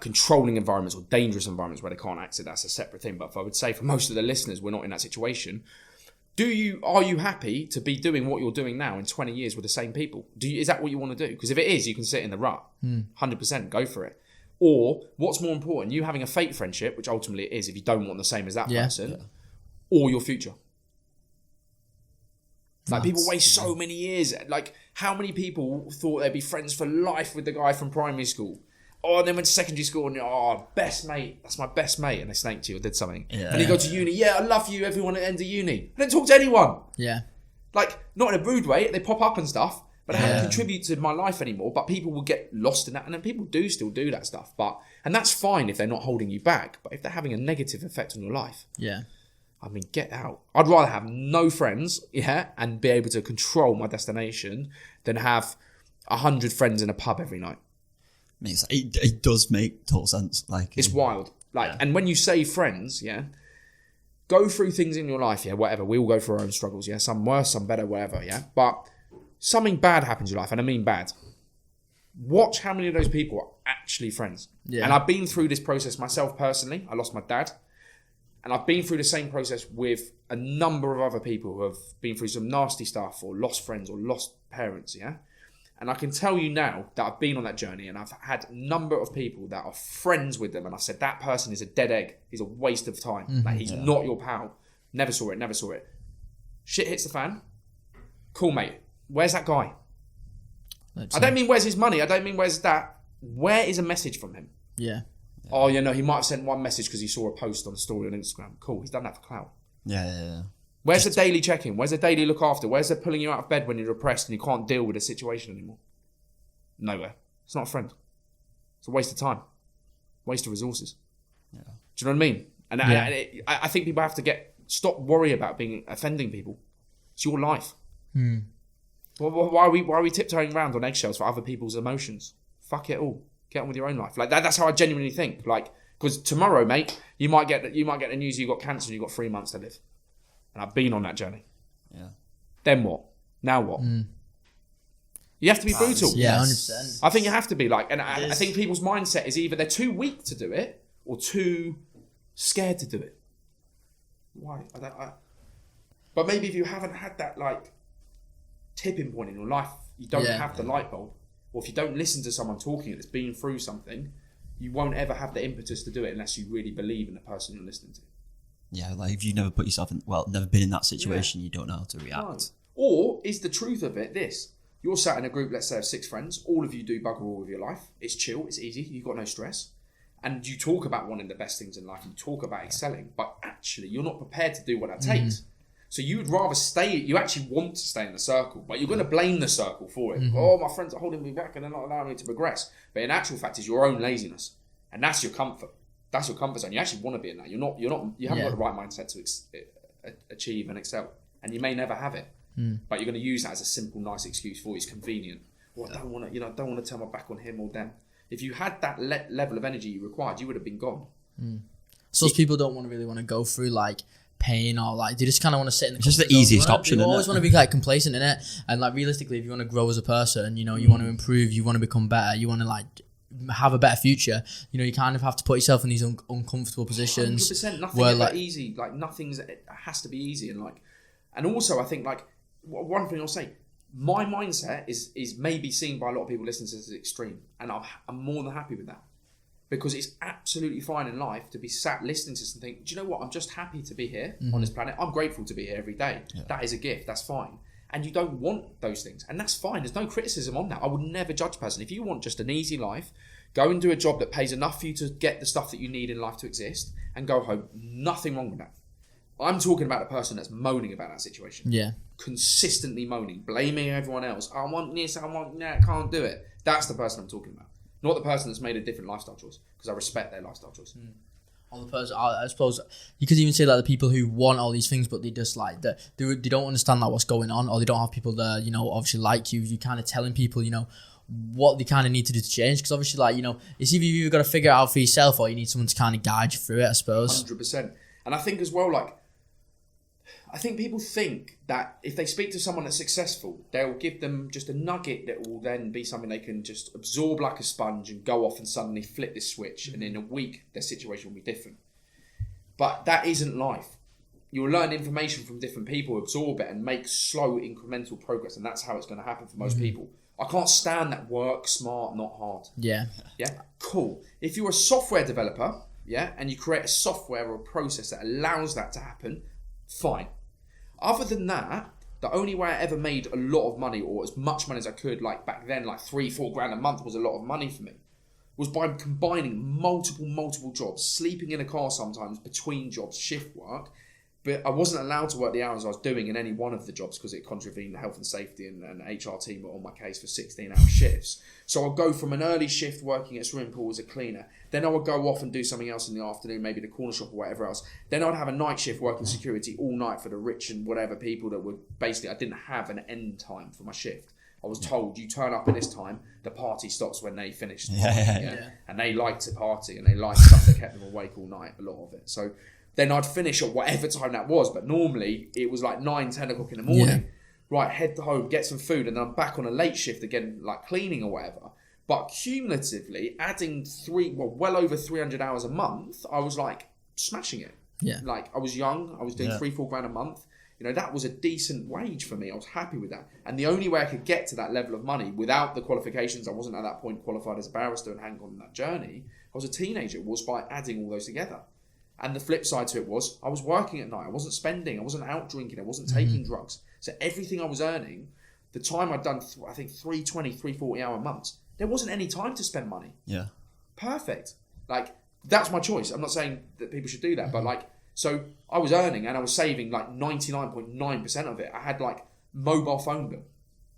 controlling environments or dangerous environments where they can't exit, that's a separate thing. But if I would say for most of the listeners, we're not in that situation. Are you happy to be doing what you're doing now in 20 years with the same people? Is that what you want to do? Because if it is, you can sit in the rut. 100%, go for it. Or what's more important, you having a fake friendship, which ultimately it is if you don't want the same as that person, or your future. Like, people waste so many years. Like, how many people thought they'd be friends for life with the guy from primary school? Oh, and then went to secondary school and, best mate, that's my best mate. And they snaked you or did something. Yeah. And you go to uni, I love you, everyone at the end of uni. I don't talk to anyone. Yeah. Like, not in a rude way, they pop up and stuff, but they haven't contributed to my life anymore. But people will get lost in that. And then people do still do that stuff. And that's fine if they're not holding you back. But if they're having a negative effect on your life, I mean, get out. I'd rather have no friends, and be able to control my destination than have 100 friends in a pub every night. I mean, it does make total sense. Like, it's wild. Like, and when you say friends, go through things in your life, whatever. We all go through our own struggles, some worse, some better, whatever, But something bad happens in your life, and I mean bad. Watch how many of those people are actually friends. Yeah. And I've been through this process myself personally. I lost my dad. And I've been through the same process with a number of other people who have been through some nasty stuff or lost friends or lost parents, And I can tell you now that I've been on that journey and I've had a number of people that are friends with them. And I said, that person is a dead egg. He's a waste of time. Mm-hmm. Like, he's not your pal. Never saw it. Shit hits the fan. Cool, mate. Where's that guy? I don't mean where's his money. I don't mean where's that. Where is a message from him? Yeah. Oh, he might have sent one message because he saw a post on a story on Instagram. Cool, he's done that for clout. Yeah. Where's the daily check-in? Where's the daily look after? Where's the pulling you out of bed when you're depressed and you can't deal with the situation anymore? Nowhere. It's not a friend. It's a waste of time. Waste of resources. Yeah. Do you know what I mean? And I think people have to stop worrying about offending people. It's your life. Why are we tiptoeing around on eggshells for other people's emotions? Fuck it all. Get on with your own life. Like, that's how I genuinely think. Like, because tomorrow, mate, you might get the news you got cancer and you got 3 months to live. And I've been on that journey. Yeah. Then what? Now what? You have to be brutal. Yeah, 100%. I think you have to be like, and I think people's mindset is either they're too weak to do it or too scared to do it. Why? But maybe if you haven't had that like tipping point in your life, you don't have the light bulb. Or if you don't listen to someone talking that's been through something, you won't ever have the impetus to do it unless you really believe in the person you're listening to. Yeah, like if you've never put yourself in, never been in that situation, you don't know how to react. No. Or is the truth of it this? You're sat in a group, let's say of 6 friends, all of you do bugger all with your life. It's chill, it's easy, you've got no stress. And you talk about wanting the best things in life, you talk about excelling, but actually you're not prepared to do what that takes. So you would rather you actually want to stay in the circle, but you're going to blame the circle for it. Oh, my friends are holding me back and they're not allowing me to progress. But in actual fact, it's your own laziness. And that's your comfort. That's your comfort zone. You actually want to be in that. You haven't got the right mindset to achieve and excel. And you may never have it. But you're going to use that as a simple, nice excuse for you. It's convenient. Well, I don't want to turn my back on him or them. If you had that level of energy you required, you would have been gone. So those people don't really want to go through like pain or like they just kind of want to sit in the just the easiest option. You always want to be like complacent in it, and like realistically, if you want to grow as a person, you want to improve, you want to become better, you want to like have a better future. You kind of have to put yourself in these uncomfortable positions. 100%. Nothing is that easy. Like it has to be easy, and also I think like one thing I'll say. My mindset is maybe seen by a lot of people listening to this as extreme, and I'm more than happy with that. Because it's absolutely fine in life to be sat listening to this and think, do you know what? I'm just happy to be here on this planet. I'm grateful to be here every day. Yeah. That is a gift. That's fine. And you don't want those things. And that's fine. There's no criticism on that. I would never judge a person. If you want just an easy life, go and do a job that pays enough for you to get the stuff that you need in life to exist and go home. Nothing wrong with that. I'm talking about a person that's moaning about that situation. Yeah. Consistently moaning, blaming everyone else. I want this, I want that, I can't do it. That's the person I'm talking about. Not the person that's made a different lifestyle choice, because I respect their lifestyle choice. Or the person, I suppose you could even say that the people who want all these things, but they just like they don't understand like what's going on, or they don't have people that obviously like you. You kind of telling people what they kind of need to do to change, because obviously like it's either you've got to figure it out for yourself, or you need someone to kind of guide you through it. I suppose 100%. And I think as well, like I think people think that if they speak to someone that's successful, they'll give them just a nugget that will then be something they can just absorb like a sponge and go off and suddenly flip this switch. And in a week, their situation will be different. But that isn't life. You'll learn information from different people, absorb it and make slow incremental progress. And that's how it's going to happen for most people. I can't stand that work smart, not hard. Yeah. Yeah. Cool. If you're a software developer, and you create a software or a process that allows that to happen, fine. Other than that, The only way I ever made a lot of money, or as much money as I could, like back then, like 3-4 grand a month was a lot of money for me, was by combining multiple jobs, sleeping in a car sometimes between jobs, shift work. But I wasn't allowed to work the hours I was doing in any one of the jobs because it contravened the health and safety, and HR team were on my case for 16-hour shifts. So I'd go from an early shift working at a swimming pool as a cleaner. Then I would go off and do something else in the afternoon, maybe the corner shop or whatever else. Then I'd have a night shift working security all night for the rich and whatever people that would basically, I didn't have an end time for my shift. I was told, you turn up at this time, the party stops when they finish. And they liked to party, and they liked stuff that kept them awake all night, a lot of it. So then I'd finish at whatever time that was, but normally it was like 9-10 o'clock in the morning. Right, head home, get some food, and then I'm back on a late shift again, like cleaning or whatever. But cumulatively, adding well over 300 hours a month, I was like smashing it. Yeah. Like I was young, I was doing 3-4 grand a month. You know, that was a decent wage for me. I was happy with that. And the only way I could get to that level of money without the qualifications, I wasn't at that point qualified as a barrister and hadn't gone on that journey. I was a teenager, was by adding all those together. And the flip side to it was I was working at night. I wasn't spending. I wasn't out drinking. I wasn't taking drugs. So everything I was earning, the time I'd done, I think 320, 340 hour months, there wasn't any time to spend money. Yeah. Perfect. Like, that's my choice. I'm not saying that people should do that, but like, so I was earning and I was saving like 99.9% of it. I had like mobile phone bill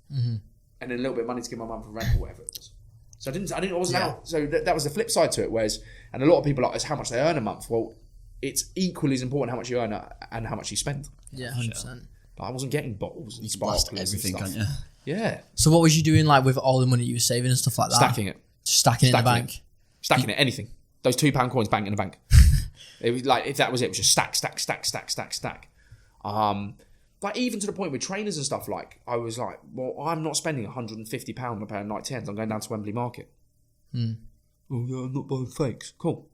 and then a little bit of money to give my mum for rent or whatever it was. So I wasn't out. So that was the flip side to it. Whereas, and a lot of people are like, it's how much they earn a month. Well, it's equally as important how much you earn and how much you spend. Yeah, 100%. But I wasn't getting bottles and Blast sparklers everything, and stuff. can't you? Yeah. So what was you doing like with all the money you were saving and stuff like that? Stacking it. Just stacking it in the bank? Stacking it, anything. Those £2 coins, bang in the bank. It was like, if that was it was just stack. Like even to the point with trainers and stuff, like I was like, well, I'm not spending £150 on a pair of night 10s. I'm going down to Wembley Market. Oh yeah, I'm not buying fakes. Cool.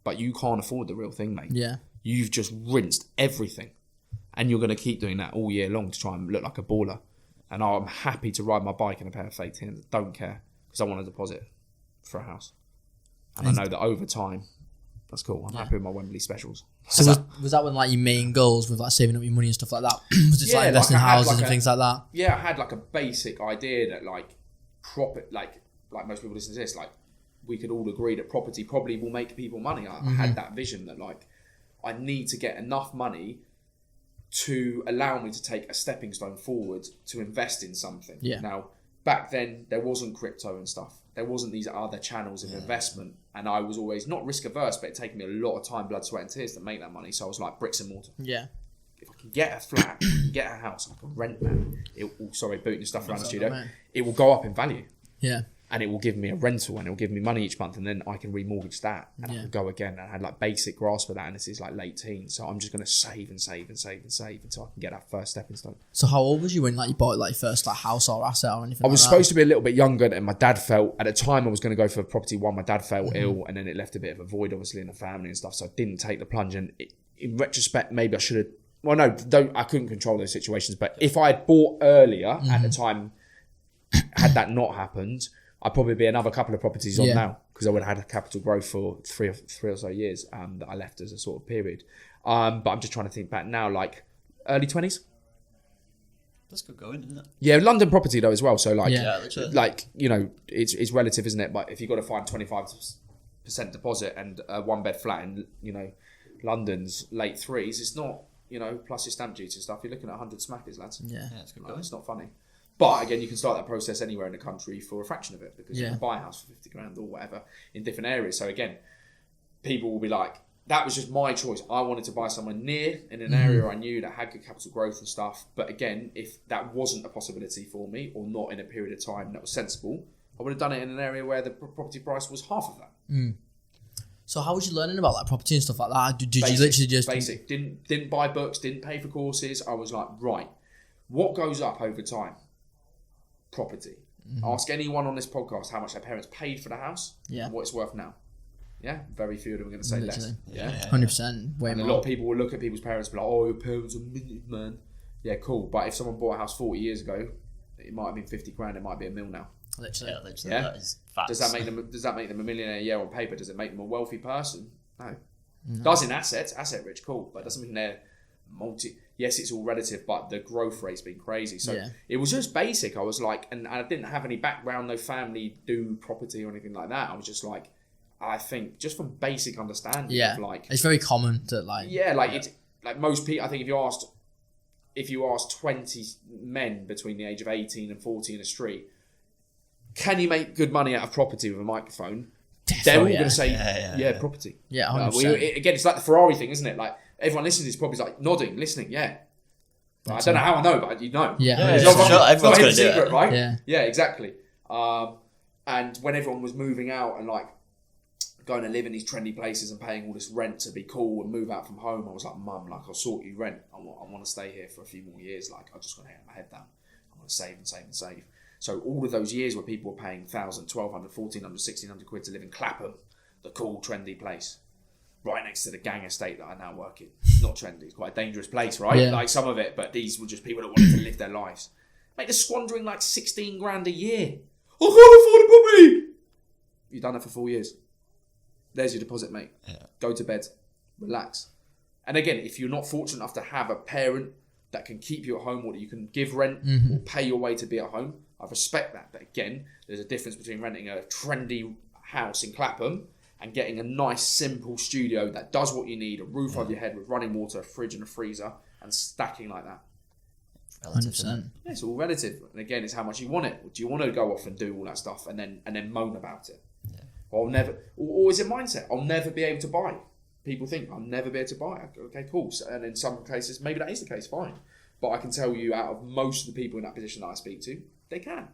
But you can't afford the real thing, mate. Yeah. You've just rinsed everything. And you're going to keep doing that all year long to try and look like a baller. And I'm happy to ride my bike in a pair of fake tins. Don't care. Because I want a deposit for a house. And I know that over time, that's cool. I'm happy with my Wembley specials. So was that one like your main goals with like saving up your money and stuff like that? Was it like investing in houses and things like that? Yeah, I had like a basic idea that like like most people listen to this, like we could all agree that property probably will make people money. I had that vision that like I need to get enough money to allow me to take a stepping stone forward to invest in something. Yeah. Now, back then, there wasn't crypto and stuff. There wasn't these other channels of investment. And I was always not risk averse, but it taken me a lot of time, blood, sweat and tears to make that money. So I was like bricks and mortar. Yeah. If I can get a flat, I can get a house, I can rent that. Booting your stuff around the studio. It will go up in value. Yeah. And it will give me a rental and it will give me money each month, and then I can remortgage that and I can go again. And I had like basic grasp of that, and this is like late teens, so I'm just going to save until I can get that first stepping stone. So how old was you when like you bought like your first like house or asset or anything? I was supposed to be a little bit younger, and my dad felt at the time I was going to go for property one. My dad fell ill, and then it left a bit of a void, obviously, in the family and stuff. So I didn't take the plunge. And in retrospect, maybe I should have. Well, no, I couldn't control those situations. But if I had bought earlier at the time, had that not happened, I'd probably be another couple of properties on now, because I would have had a capital growth for three or so years that I left as a sort of period. But I'm just trying to think back now, like early 20s. That's good going, isn't it? Yeah, London property though as well. So like, like you know, it's relative, isn't it? But if you've got to find 25% deposit and a 1-bed flat in, you know, London's late 3s, it's not, you know, plus your stamp duty and stuff, you're looking at 100 smackers, lads. Yeah, it's good going. It's not funny. But again, you can start that process anywhere in the country for a fraction of it, because you can buy a house for 50 grand or whatever in different areas. So again, people will be like, that was just my choice. I wanted to buy somewhere near in an area I knew that had good capital growth and stuff. But again, if that wasn't a possibility for me, or not in a period of time that was sensible, I would have done it in an area where the property price was half of that. So how was you learning about like property and stuff like that? Did Basic, you literally just basic? Didn't buy books, didn't pay for courses. I was like, right, what goes up over time? Property. Ask anyone on this podcast how much their parents paid for the house and what it's worth now. Yeah, very few of them are going to say less. Yeah, 100%. Way and more. a lot of people will look at people's parents and be like, "Oh, your parents are minted, man." Yeah, cool. But if someone bought a house 40 years ago, it might have been 50 grand. It might be $1 million now. Literally. Yeah, that is facts. Does that make them a millionaire a year on paper? Does it make them a wealthy person? No. Does in assets, asset rich, cool, but it doesn't mean they're yes, it's all relative, but the growth rate's been crazy. So Yeah. it was just basic. I was like, and I didn't have any background, no family do property or anything like that. I was just like, I think just from basic understanding Yeah. of like, It's very common to like. yeah, like it's like most people. I think if you asked 20 men between the age of 18 and 40 in the street, can you make good money out of property with a microphone? They're all going to say, yeah, property. Yeah, 100%. Again, it's like the Ferrari thing, isn't it? Like everyone listening to this probably is like nodding, listening. Yeah, I don't know how I know, but you know. Yeah, It's yeah, not- sure, it's everyone's not gonna hidden do secret, it. right? Yeah. Yeah, exactly. And when everyone was moving out and like going to live in these trendy places and paying all this rent to be cool and move out from home, I was like, Mum, like I'll sort you rent. I want to stay here for a few more years. Like I just want to get my head down. I want to save and save and save. So all of those years where people were paying 1,000, 1,200, 1,400, 1,600 quid to live in Clapham, the cool, trendy place, right next to the gang estate that I now work in. Not trendy, it's quite a dangerous place, right? Yeah. Like some of it, but these were just people that wanted to live their lives. Mate, they're squandering like 16 grand a year. I can't afford a property. You've done it for 4 years. There's your deposit, mate. Yeah. Go to bed. Relax. And again, if you're not fortunate enough to have a parent that can keep you at home or that you can give rent or pay your way to be at home, I respect that. But again, there's a difference between renting a trendy house in Clapham and getting a nice, simple studio that does what you need, a roof over your head with running water, a fridge and a freezer, and stacking like that. 100%. Yeah, it's all relative. And again, it's how much you want it. Do you want to go off and do all that stuff and then moan about it? Yeah. Or I'll never, or is it mindset? I'll never be able to buy. People think I'll never be able to buy. Okay, cool. So, and in some cases, maybe that is the case, fine. But I can tell you out of most of the people in that position that I speak to, they can.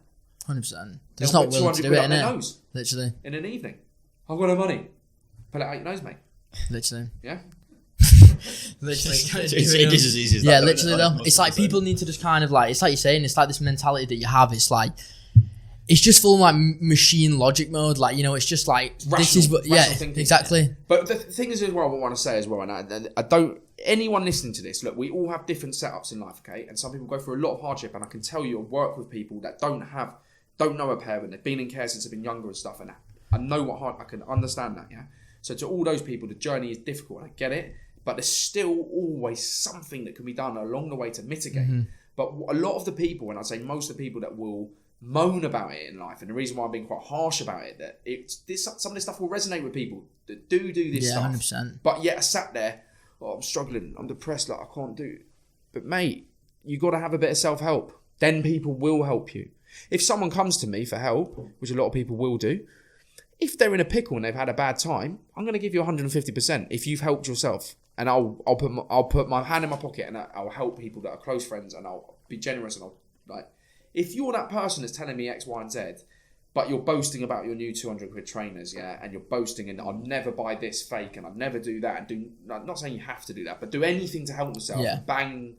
100%. They'll It's not put willing to 200 do quid it, up their innit? nose Literally. in an evening. I've got no money. Pull it out your nose, mate. Literally. Yeah? Literally. It is as easy as that. Yeah, though, literally isn't it? though. It's like people need to just kind of like, it's like you're saying, it's like this mentality that you have. It's like, it's just full of like machine logic mode. Like, you know, it's just like, this is what, yeah, thinking. exactly. But the thing is as well, what I want to say as well, and I don't, anyone listening to this, look, we all have different setups in life, okay? And some people go through a lot of hardship, and I can tell you, I work with people that don't know a parent, they've been in care since they've been younger and stuff, and I know what hard, I can understand that, yeah? So to all those people, the journey is difficult, I get it, but there's still always something that can be done along the way to mitigate. But a lot of the people, and I'd say most of the people that will moan about it in life, and the reason why I'm being quite harsh about it, that some of this stuff will resonate with people that do this Yeah, stuff. 100%. But yet I sat there, I'm struggling, I'm depressed, like I can't do it. But mate, you got to have a bit of self-help. Then people will help you. If someone comes to me for help, which a lot of people will do, if they're in a pickle and they've had a bad time, I'm going to give you 150% if you've helped yourself. And I'll put my hand in my pocket and I'll help people that are close friends, and I'll be generous, and I'll like, if you're that person that's telling me X, Y, and Z, but you're boasting about your new 200 quid trainers, yeah, and you're boasting and I'll never buy this fake and I'll never do that, and not saying you have to do that, but do anything to help yourself. Yeah. Bang,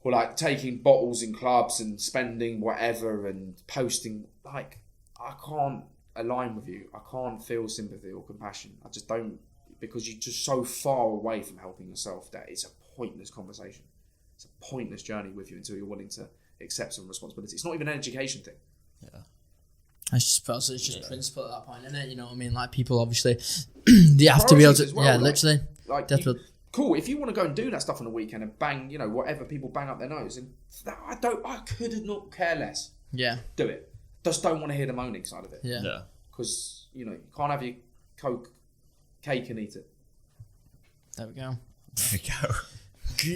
or like taking bottles in clubs and spending whatever and posting, like, I can't align with you. I can't feel sympathy or compassion. I just don't, because you're just so far away from helping yourself that it's a pointless conversation. It's a pointless journey with you until you're willing to accept some responsibility. It's not even an education thing. Yeah. I suppose it's just principle at that point, isn't it? You know what I mean? Like, people obviously, they have to be able to, Priorities as well, yeah, like- literally. Like, Definitely. cool. If you want to go and do that stuff on the weekend and bang, you know, whatever people bang up their nose, and that, I could not care less. Yeah. Do it. Just don't want to hear the moaning side of it. Yeah. Yeah. Because, you know, you can't have your cake and eat it. There we go. There we go.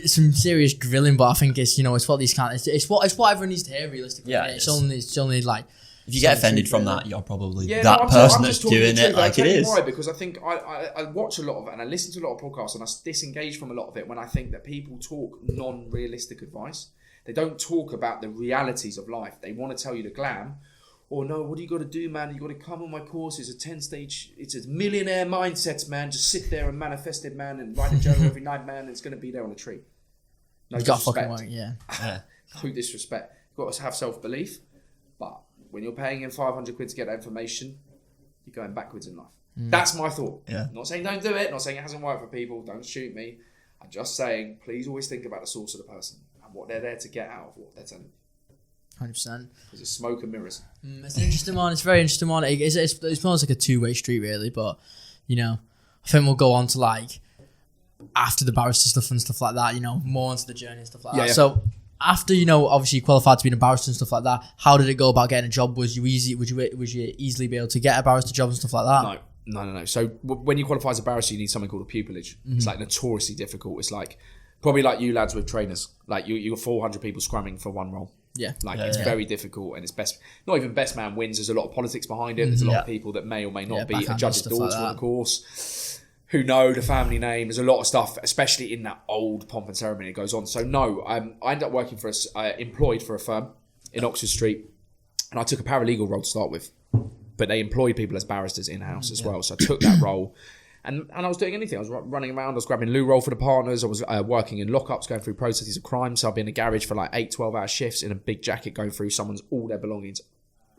Some serious grilling, but I think it's, you know, it's what these kind of, it's what everyone needs to hear realistically. Yeah, It's it it's only like, If you get Something offended from really. that, you're probably Yeah, that no, person I'm that's just talking doing the it truth. I'll like it tell you is. why, because I think I watch a lot of it and I listen to a lot of podcasts and I disengage from a lot of it when I think that people talk non-realistic advice. They don't talk about the realities of life. They want to tell you the glam. Or no, what do you got to do, man? You got to come on my course. It's a 10-stage, it's a millionaire mindset, man. Just sit there and manifest it, man, and write a journal every night, man. And it's going to be there on a tree. No you got disrespect. fucking work, yeah. Yeah. No disrespect. You've got to have self-belief. But when you're paying in 500 quid to get that information, you're going backwards in life. That's my thought. Yeah. Not saying don't do it. Not saying it hasn't worked for people. Don't shoot me. I'm just saying, please always think about the source of the person and what they're there to get out of what they're telling you. 100%. Because it's smoke and mirrors. It's an interesting one. It's a very interesting one. It's almost like a two-way street, really. But, you know, I think we'll go on to, like, after the barrister stuff and stuff like that, you know, more into the journey and stuff like that. Yeah. So after, you know, obviously you qualified to be a barrister and stuff like that, how did it go about getting a job? Was you easily be able to get a barrister job and stuff like that? No. So when you qualify as a barrister, you need something called a pupillage. It's like notoriously difficult. It's like probably like you lads with trainers. Like you got 400 people scrumming for one role. Yeah. It's very difficult, and it's not even best man wins. There's a lot of politics behind it. There's a lot of people that may or may not be a judge's daughter on the course, who know the family name. There's a lot of stuff, especially in that old pomp and ceremony that goes on. So no, I ended up working employed for a firm in Oxford Street, and I took a paralegal role to start with, but they employed people as barristers in-house as well. So I took that role. And I was doing anything. I was running around. I was grabbing loo roll for the partners. I was working in lockups, going through processes of crime. So I'd be in a garage for like 8, 12-hour shifts in a big jacket, going through someone's all their belongings,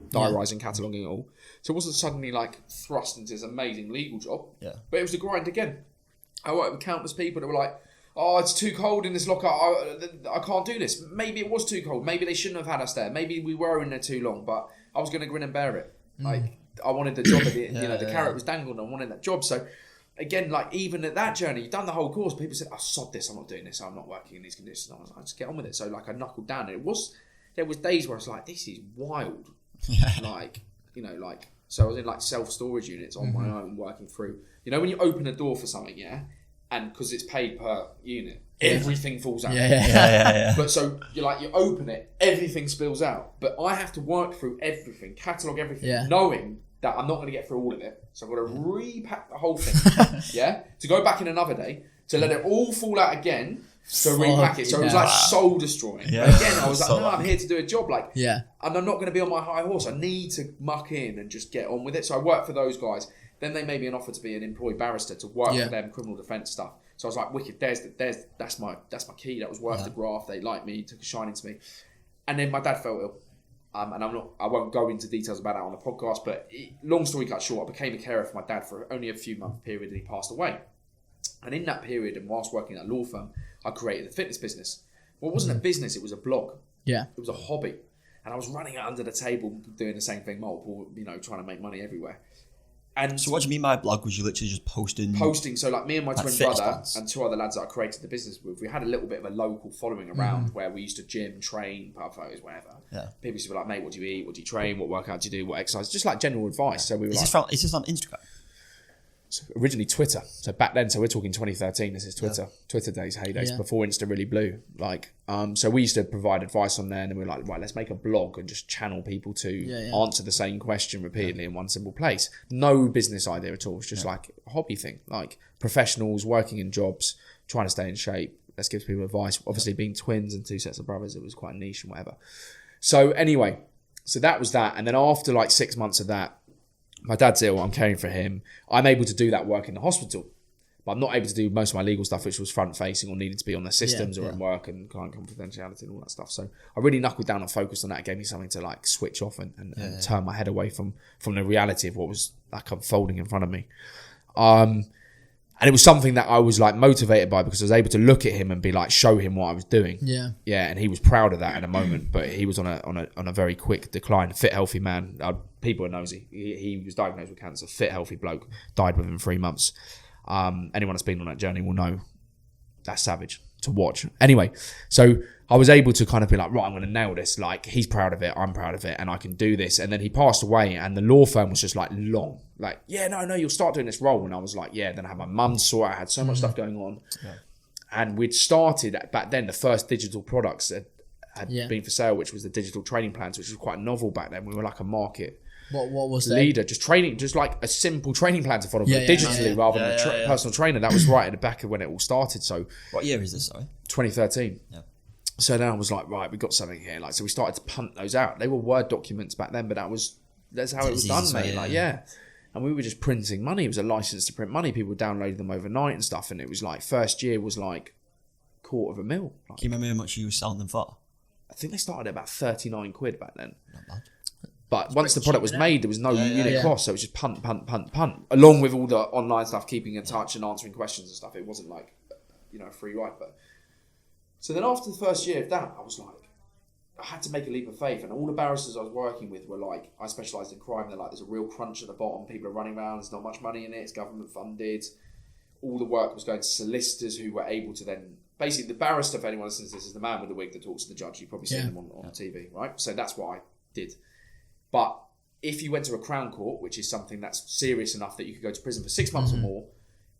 diarising, cataloguing it all. So it wasn't suddenly like thrust into this amazing legal job. Yeah. But it was the grind again. I worked with countless people that were like, oh, it's too cold in this lockup. I can't do this. Maybe it was too cold. Maybe they shouldn't have had us there. Maybe we were in there too long. But I was going to grin and bear it. Like I wanted the job. The carrot was dangled. And I wanted that job. So again, like even at that journey, you've done the whole course. People said, "I sod this. I'm not doing this. I'm not working in these conditions." I was like, "Just get on with it." So like I knuckled down. And there was days where I was like, "This is wild." So I was in like self-storage units on my own, working through. You know, when you open a door for something, and because it's paid per unit, everything falls out. Yeah. But so you open it, everything spills out. But I have to work through everything, catalogue everything, knowing that I'm not going to get through all of it. So I've got to repack the whole thing, to go back in another day, to let it all fall out again, to repack it. So it was like soul destroying. Yeah. But again, I was like, no, I'm here to do a job. And I'm not going to be on my high horse. I need to muck in and just get on with it. So I worked for those guys. Then they made me an offer to be an employed barrister to work for them, criminal defence stuff. So I was like, wicked, that's my key. That was worth the graft. They liked me, took a shine into me. And then my dad fell ill. And I won't go into details about that on the podcast, but long story cut short, I became a carer for my dad for only a few month period and he passed away. And in that period, and whilst working at a law firm, I created a fitness business. Well, it wasn't a business, it was a blog. Yeah. It was a hobby. And I was running it under the table, doing the same thing multiple, trying to make money everywhere. And so what do you mean by a blog? Was you literally just posting? So like me and my twin brother and 2 other lads that I created the business with, we had a little bit of a local following around where we used to gym, train, pub photos, whatever. Yeah. People used to be like, mate, what do you eat? What do you train? What workout do you do? What exercise? Just like general advice. So we were is this on Instagram? So originally Twitter. So back then, so we're talking 2013. This is Twitter. Twitter days, heydays, before Insta really blew. So we used to provide advice on there, and then we were like, right, let's make a blog and just channel people to answer the same question repeatedly in one simple place. No business idea at all. It's just like a hobby thing, like professionals working in jobs, trying to stay in shape. Let's give people advice. Obviously, being twins and 2 sets of brothers, it was quite niche and whatever. So anyway, so that was that. And then after like 6 months of that, my dad's ill, I'm caring for him. I'm able to do that work in the hospital, but I'm not able to do most of my legal stuff, which was front-facing or needed to be on their systems or in work and client confidentiality and all that stuff. So I really knuckled down and focused on that. It gave me something to like switch off and turn my head away from the reality of what was like unfolding in front of me. And it was something that I was like motivated by because I was able to look at him and be like, show him what I was doing. Yeah. Yeah. And he was proud of that in a moment, but he was on a very quick decline. Fit, healthy man. People are nosy. He was diagnosed with cancer. Fit, healthy bloke. Died within 3 months. Anyone that's been on that journey will know that's savage to watch. Anyway, so I was able to kind of be like, right, I'm going to nail this. Like, he's proud of it. I'm proud of it. And I can do this. And then he passed away and the law firm was just like long. Like, yeah, no, you'll start doing this role. And I was like, yeah. Then I had my mum sort. I had so much stuff going on. Yeah. And we'd started back then, the first digital products had been for sale, which was the digital training plans, which was quite novel back then. We were like a market what was leader, just training, just like a simple training plan to follow digitally rather than a personal trainer. That was right at the back of when it all started. So what year is this, sorry? 2013. Yeah. So then I was like, right, we got something here. Like, so we started to punt those out. They were Word documents back then, but that's how it was done, mate. And we were just printing money. It was a license to print money. People downloaded them overnight and stuff. And it was like, first year was like $250,000. Like, can you remember how much you were selling them for? I think they started at about 39 quid back then. Not bad. But once the product was made, there was no unit cost. So it was just punt. Along with all the online stuff, keeping in touch and answering questions and stuff. It wasn't like, a free ride. But so then after the first year of that, I was like, I had to make a leap of faith. And all the barristers I was working with were like, I specialised in crime. They're like, there's a real crunch at the bottom. People are running around. There's not much money in it. It's government funded. all the work was going to solicitors who were able to then... Basically, the barrister, if anyone listens to this, is the man with the wig that talks to the judge. You've probably seen him on TV, right? So that's what I did. But if you went to a Crown Court, which is something that's serious enough that you could go to prison for 6 months or more,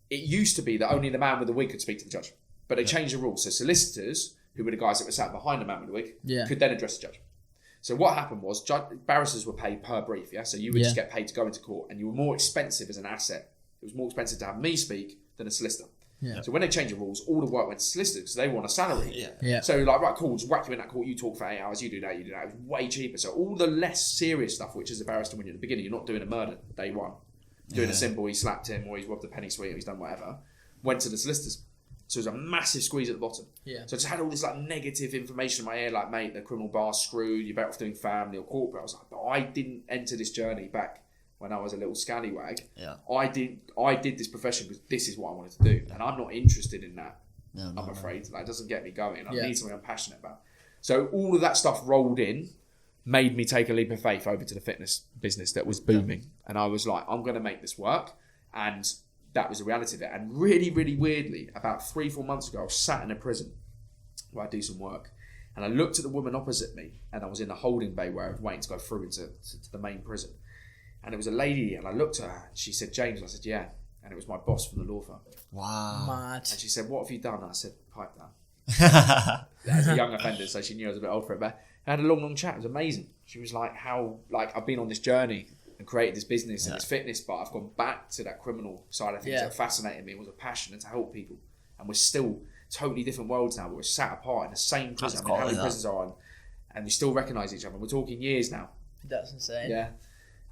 it used to be that only the man with the wig could speak to the judge. But they changed the rules. So solicitors, who were the guys that were sat behind the man with the wig, could then address the judge. So what happened was barristers were paid per brief, So you would just get paid to go into court, and you were more expensive as an asset. It was more expensive to have me speak than a solicitor. Yeah. So when they changed the rules, all the work went to solicitors because they want a salary. So like, right, cool, just whack you in that court, you talk for 8 hours, you do that. It was way cheaper. So all the less serious stuff, which is a barrister when you're at the beginning, you're not doing a murder day one. Doing a simple, he slapped him, or he's robbed a penny sweet, or he's done whatever, went to the solicitors. So there's a massive squeeze at the bottom. So I just had all this like negative information in my ear, like, mate, the criminal bar's screwed, you're better off doing family or corporate. I was like, but I didn't enter this journey back when I was a little scallywag. I did this profession because this is what I wanted to do. And I'm not interested in that, I'm afraid. Like, it doesn't get me going. I need something I'm passionate about. So all of that stuff rolled in, made me take a leap of faith over to the fitness business that was booming. And I was like, I'm going to make this work. And that was the reality of it. And really, really weirdly, about 3-4 months ago, I was sat in a prison where I do some work. And I looked at the woman opposite me, and I was in the holding bay where I was waiting to go through into the main prison. And it was a lady, and I looked at her, and she said, James. I said, yeah. And it was my boss from the law firm. Wow. Mad. And she said, what have you done? And I said, pipe down. As a young offender, so she knew I was a bit old for it. But I had a long chat. It was amazing. She was like, I've been on this journey and created this business and this fitness, but I've gone back to that criminal side of things that fascinated me. It was a passion and to help people. And we're still totally different worlds now, but we're sat apart in the same prison. I mean, how many prisons are on? And we still recognise each other. We're talking years now. That's insane. Yeah.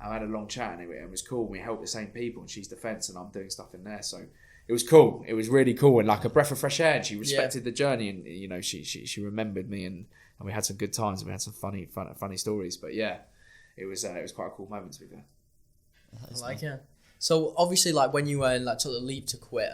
I had a long chat anyway, and it was cool. We helped the same people, and she's defence, and I'm doing stuff in there. So it was cool. It was really cool, and like a breath of fresh air. And she respected the journey, and you know, she remembered me, and we had some good times, and we had some funny stories. But yeah, it was quite a cool moment, to be fair. I like it. So obviously, like when you like took the leap to quit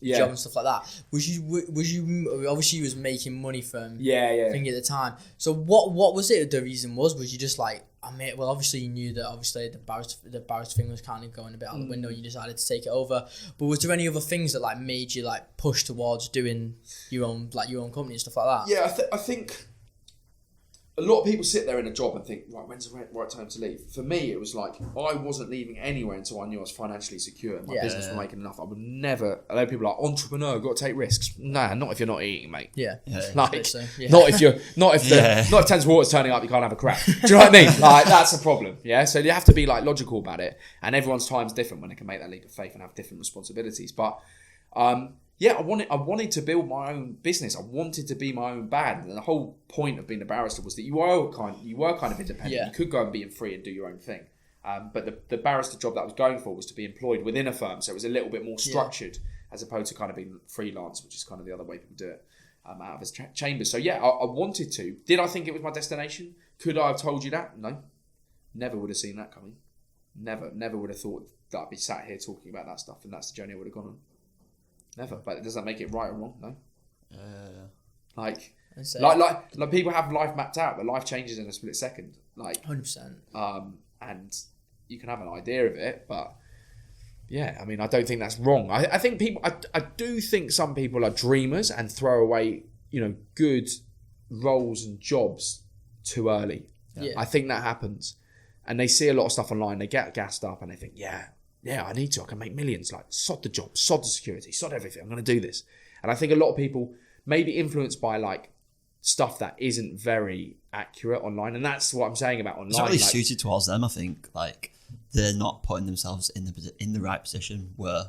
job and stuff like that, was you obviously you was making money from thing at the time. So what was it? The reason was you just like, I mean, well, obviously you knew that obviously the barrister thing was kind of going a bit out the window. You decided to take it over, but was there any other things that like made you like push towards doing your own company and stuff like that? Yeah, I think a lot of people sit there in a job and think, right, when's the right time to leave? For me, it was like, I wasn't leaving anywhere until I knew I was financially secure and my business was making enough. I would never, a lot of people are like, entrepreneur, got to take risks. Nah, not if you're not eating, mate. Not if Thames Water's turning up, you can't have a crap. Do you know what I mean? Like, that's a problem. Yeah. So you have to be like logical about it. And everyone's time's different when they can make that leap of faith and have different responsibilities. But, I wanted to build my own business. I wanted to be my own band. And the whole point of being a barrister was that you were kind of independent. You could go and be free and do your own thing. But the barrister job that I was going for was to be employed within a firm. So it was a little bit more structured as opposed to kind of being freelance, which is kind of the other way people do it, out of his chambers. So I wanted to. Did I think it was my destination? Could I have told you that? No. Never would have seen that coming. Never would have thought that I'd be sat here talking about that stuff and that's the journey I would have gone on. Never, but does that make it right or wrong? No. Like people have life mapped out, but life changes in a split second. Like 100%. And you can have an idea of it, but yeah, I mean, I don't think that's wrong. I think people, I do think some people are dreamers and throw away, good roles and jobs too early. I think that happens, and they see a lot of stuff online. They get gassed up and they think, I need to. I can make millions. Like, sod the job, sod the security, sod everything. I'm going to do this. And I think a lot of people may be influenced by like stuff that isn't very accurate online. And that's what I'm saying about online. It's not really suited towards them, I think. Like, they're not putting themselves in the right position where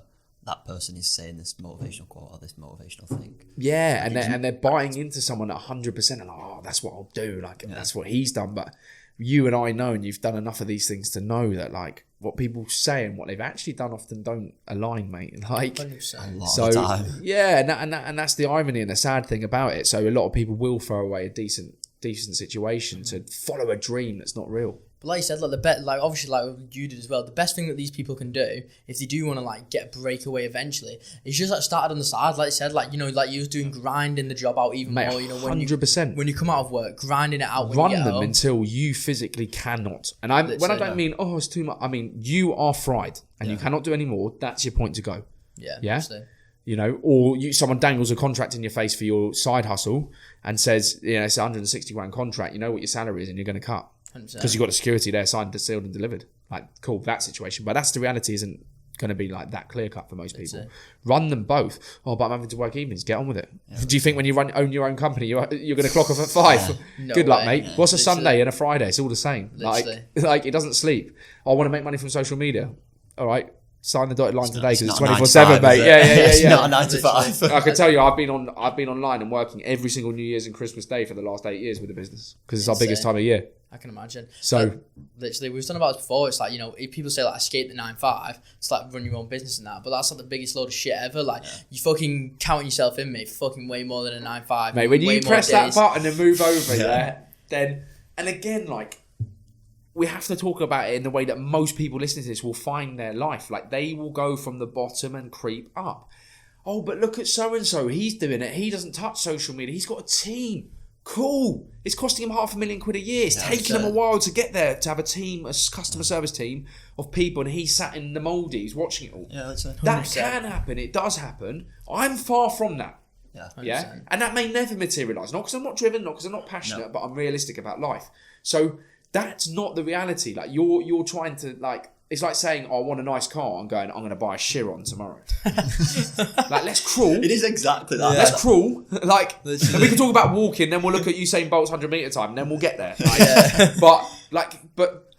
that person is saying this motivational quote or this motivational thing. Yeah, and they're buying into someone at 100% and like, oh, that's what I'll do. Like, that's what he's done. But you and I know, and you've done enough of these things to know that like what people say and what they've actually done often don't align, mate. Like 100%. A lot of the time. Yeah, and that's the irony and the sad thing about it. So a lot of people will throw away a decent situation to follow a dream that's not real. But like you said, like obviously like you did as well, the best thing that these people can do if they do want to like get a breakaway eventually is just like started on the side, like you said, like like you was doing grinding the job out even more, when 100%. When you come out of work, grinding it out when run you get them home. Until you physically cannot. And when I don't mean it's too much, I mean you are fried and you cannot do any more. That's your point to go. Yeah. Yeah? Obviously. You know, or someone dangles a contract in your face for your side hustle and says, you know, it's a 160 grand contract. You know what your salary is and you're going to cut. 100%. Because you've got the security there signed, sealed and delivered. Like, cool, that situation. But that's the reality isn't going to be like that clear cut for most people. Run them both. Oh, but I'm having to work evenings. Get on with it. Yeah, do you think when you own your own company, you're going to clock off at 5? No Good luck, way. mate. What's a Sunday and a Friday? It's all the same. Literally. Like it doesn't sleep. I want to make money from social media. All right. Sign the dotted line today because it's 24/7, mate. Yeah. It's not a 9 to 5. I can tell you, I've been online and working every single New Year's and Christmas Day for the last 8 years with the business because it's our biggest time of year. I can imagine. So, like, literally, we've done about this before. It's like, you know, if people say like escape the 9-5, it's like run your own business and that. But that's like the biggest load of shit ever. Like you fucking counting yourself in, mate. Fucking way more than a 9-5. Mate, when you press that button and move over, Yeah. then and again, like, we have to talk about it in the way that most people listening to this will find their life. Like, they will go from the bottom and creep up. Oh, but look at so-and-so. He's doing it. He doesn't touch social media. He's got a team. Cool. It's costing him £500,000 a year. It's taking him a while to get there, to have a team, a customer service team of people, and he's sat in the Maldives watching it all. Yeah, that's it. That can happen. It does happen. I'm far from that. Yeah. 100%. Yeah, and that may never materialise. Not because I'm not driven, not because I'm not passionate, but I'm realistic about life. So that's not the reality. Like you're trying to like. It's like saying, oh, I want a nice car. I'm going to buy a Chiron tomorrow. Like, let's cruel. It is exactly that. Let's cruel. Like, and we can talk about walking. Then we'll look at Usain Bolt's 100-meter time. And then we'll get there. Like, but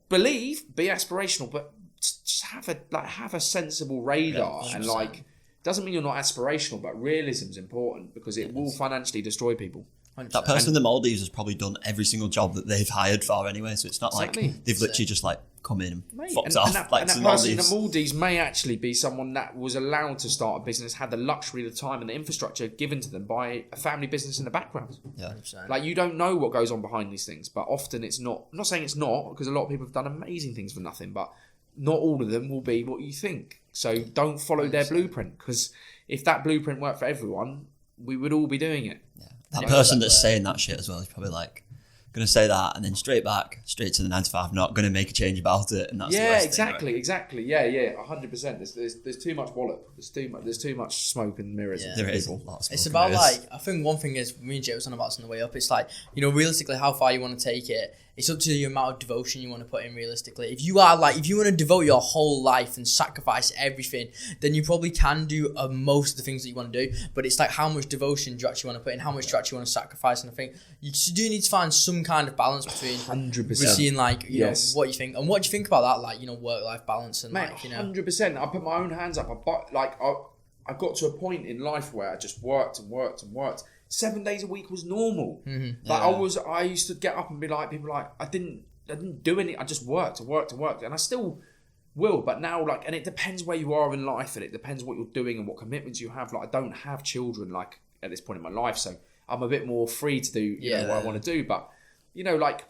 believe, be aspirational, but just have a sensible radar. And like, doesn't mean you're not aspirational, but realism is important because it will financially destroy people. 100%. That person in the Maldives has probably done every single job that they've hired for anyway, so it's not Exactly. like they've literally just like come in and fucked And off. that Like person in the Maldives may actually be someone that was allowed to start a business, had the luxury, the time, and the infrastructure given to them by a family business in the background. Yeah. 100%. Like, you don't know what goes on behind these things, but often it's not. I'm not saying it's not, because a lot of people have done amazing things for nothing, but not all of them will be what you think. So don't follow their blueprint, because if that blueprint worked for everyone, we would all be doing it. Yeah. That person that's saying that shit as well is probably like going to say that and then straight to the 9 to 5, not going to make a change about it. And that's the worst exactly, thing, right? exactly. Yeah, 100%. There's too much wallop. There's too much smoke and mirrors. Yeah. There is a people. lot of smoke It's and about mirrors. like, I think one thing is, me and Jay was on about this on the way up, it's like, you know, realistically how far you want to take it. It's up to the amount of devotion you want to put in realistically. If you want to devote your whole life and sacrifice everything, then you probably can do most of the things that you want to do. But it's like, how much devotion do you actually want to put in? How much do you actually want to sacrifice? And I think you do need to find some kind of balance between 100%. seeing like, you know, what you think. And what do you think about that? Like, you know, work-life balance and Mate, like, you know. 100%. I put my own hands up. I got to a point in life where I just worked and worked and worked. 7 days a week was normal. Mm-hmm. Like I used to get up and be like, people like, I didn't do anything. I just worked and worked and worked, and I still will. But now, like, and it depends where you are in life, and it depends what you're doing and what commitments you have. Like, I don't have children like at this point in my life, so I'm a bit more free to do you know, what I want to do. But you know, like,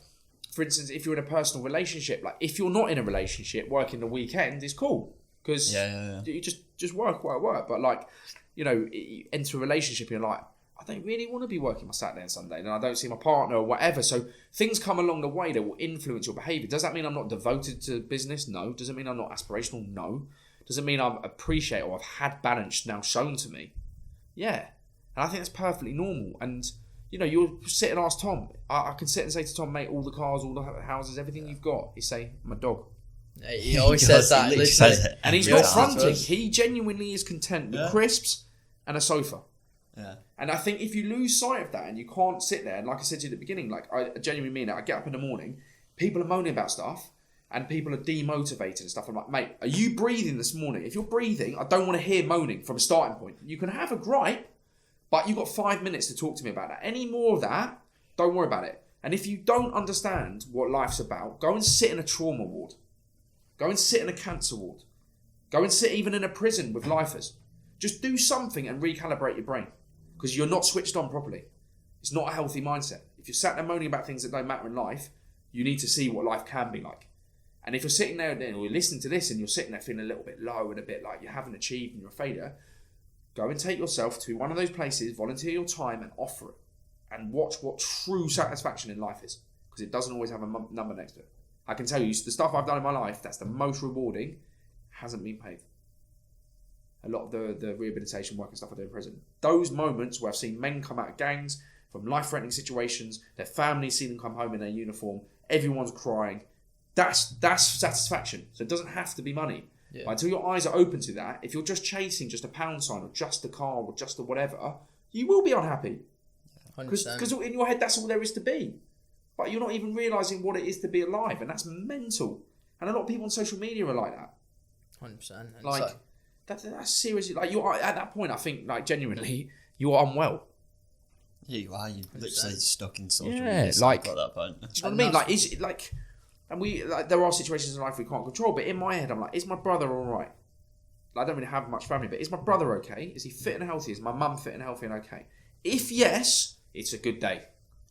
for instance, if you're in a personal relationship, like if you're not in a relationship, working the weekend is cool because you just work. But like, you know, you enter a relationship and you're like, I don't really want to be working my Saturday and Sunday, and I don't see my partner or whatever. So things come along the way that will influence your behaviour. Does that mean I'm not devoted to business? No. Does it mean I'm not aspirational? No. Does it mean I appreciate or I've had balance now shown to me? Yeah. And I think that's perfectly normal. And, you know, you'll sit and ask Tom. I can sit and say to Tom, mate, all the cars, all the houses, everything you've got. He'd say, I'm a dog. He always says that. And he's not fronting. He genuinely is content with crisps and a sofa. Yeah. And I think if you lose sight of that and you can't sit there, and like I said to you at the beginning, like I genuinely mean it, I get up in the morning, people are moaning about stuff and people are demotivated and stuff. I'm like, mate, are you breathing this morning? If you're breathing, I don't want to hear moaning from a starting point. You can have a gripe, but you've got 5 minutes to talk to me about that. Any more of that, don't worry about it. And if you don't understand what life's about, go and sit in a trauma ward. Go and sit in a cancer ward. Go and sit even in a prison with lifers. Just do something and recalibrate your brain. Because you're not switched on properly. It's not a healthy mindset. If you're sat there moaning about things that don't matter in life, you need to see what life can be like. And if you're sitting there and you're listening to this and you're sitting there feeling a little bit low and a bit like you haven't achieved and you're a failure, go and take yourself to one of those places, volunteer your time and offer it. And watch what true satisfaction in life is. Because it doesn't always have a number next to it. I can tell you, the stuff I've done in my life that's the most rewarding hasn't been paid. a lot of the rehabilitation work and stuff I do in prison. Those moments where I've seen men come out of gangs from life-threatening situations, their families see them come home in their uniform, everyone's crying. That's satisfaction. So it doesn't have to be money. Yeah. But until your eyes are open to that, if you're just chasing just a pound sign or just a car or just a whatever, you will be unhappy. 100%. Because in your head, that's all there is to be. But you're not even realising what it is to be alive, and that's mental. And a lot of people on social media are like that. 100%. Like, that's seriously, like, you are, at that point, I think, like, genuinely, you are unwell. Yeah, you are. You're literally stuck in social Yeah, media like, at that point. Do you know what I mean? Like, is it like, and we, like, there are situations in life we can't control, but in my head, I'm like, is my brother all right? Like, I don't really have much family, but is my brother okay? Is he fit and healthy? Is my mum fit and healthy and okay? If yes, it's a good day.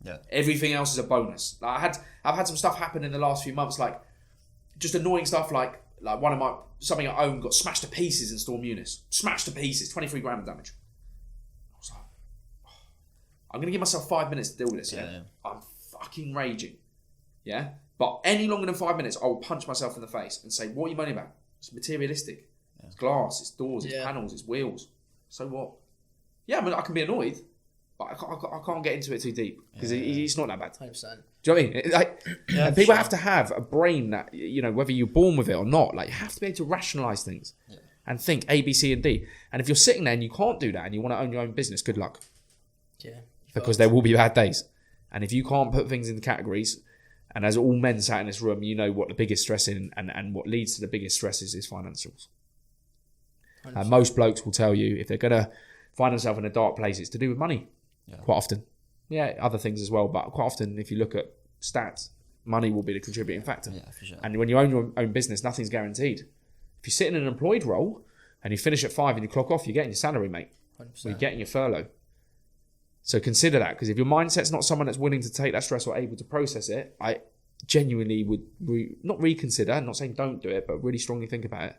Yeah. Everything else is a bonus. Like, I've had some stuff happen in the last few months, like just annoying stuff, like something I own got smashed to pieces in Storm Eunice. Smashed to pieces, 23 grand of damage. I was like, I'm gonna give myself 5 minutes to deal with this. Yeah. I'm fucking raging. Yeah. But any longer than 5 minutes, I will punch myself in the face and say, "What are you moaning about? It's materialistic. Yeah. It's glass. It's doors. It's panels. It's wheels. So what? Yeah, I mean, I can be annoyed, but I can't get into it too deep because it's not that bad. 100%. Do you know what I mean? Like, and people have to have a brain that, you know, whether you're born with it or not, like, you have to be able to rationalise things and think A, B, C, and D. And if you're sitting there and you can't do that and you want to own your own business, good luck. Yeah. Because there will be bad days. And if you can't put things into categories, and as all men sat in this room, you know what the biggest stress and what leads to the biggest stresses is financials. And most blokes will tell you if they're going to find themselves in a dark place, it's to do with money. Yeah. Quite often. Yeah, other things as well, but quite often if you look at stats, money will be the contributing factor. Yeah, for sure. And when you own your own business, nothing's guaranteed. If you sit in an employed role and you finish at 5 and you clock off, you're getting your salary, mate. 100%. You're getting your furlough. So consider that, because if your mindset's not someone that's willing to take that stress or able to process it, I genuinely would not reconsider, I'm not saying don't do it, but really strongly think about it.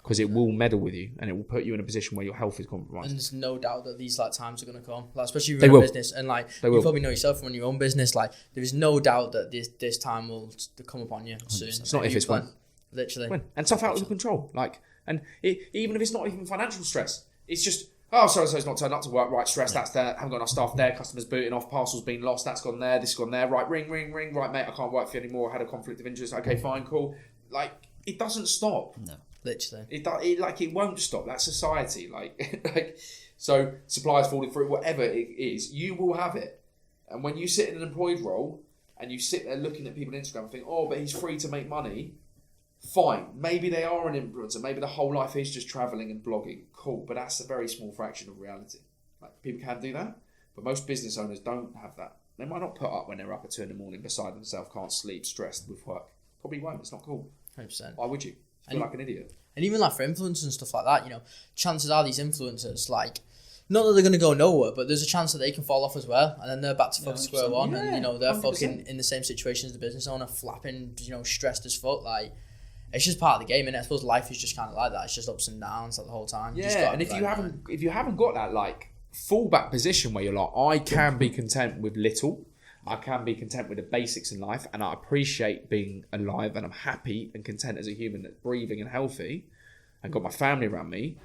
Because it will meddle with you and it will put you in a position where your health is compromised. And there's no doubt that these like times are going to come, like, especially if They you're in will. a business, and like They you will. probably know yourself from your own business. Like, there is no doubt that this time will come upon you soon. It's not if, it's when. Literally. When. And stuff out of control. Like, and even if it's not even financial stress, it's just, oh, so-and-so's not turned up to work, right, stress, that's there, haven't got enough staff there, customers booting off, parcels being lost, that's gone there, this has gone there, right, ring, right, mate, I can't work for you anymore, I had a conflict of interest, okay, fine, cool. Like, it doesn't stop. No. Literally. It won't stop. That's society. Like, so suppliers falling through, whatever it is, you will have it. And when you sit in an employed role and you sit there looking at people on Instagram and think, oh, but he's free to make money, fine. Maybe they are an influencer. Maybe the whole life is just travelling and blogging. Cool. But that's a very small fraction of reality. Like, people can do that, but most business owners don't have that. They might not put up when they're up at 2 a.m. beside themselves, can't sleep, stressed with work. Probably won't. It's not cool. 100%. Why would you? Feel like an idiot. And even like for influencers and stuff like that, you know, chances are these influencers, like, not that they're going to go nowhere, but there's a chance that they can fall off as well, and then they're back to fucking square one, Yeah, and, you know, they're 100%. fucking in the same situation as the business owner, flapping, you know, stressed as fuck. Like, it's just part of the game, and I suppose life is just kind of like that. It's just ups and downs like the whole time. Yeah, and if you haven't got that, like, fallback position where you're like, I can be content with little, I can be content with the basics in life, and I appreciate being alive, and I'm happy and content as a human that's breathing and healthy, and got my family around me.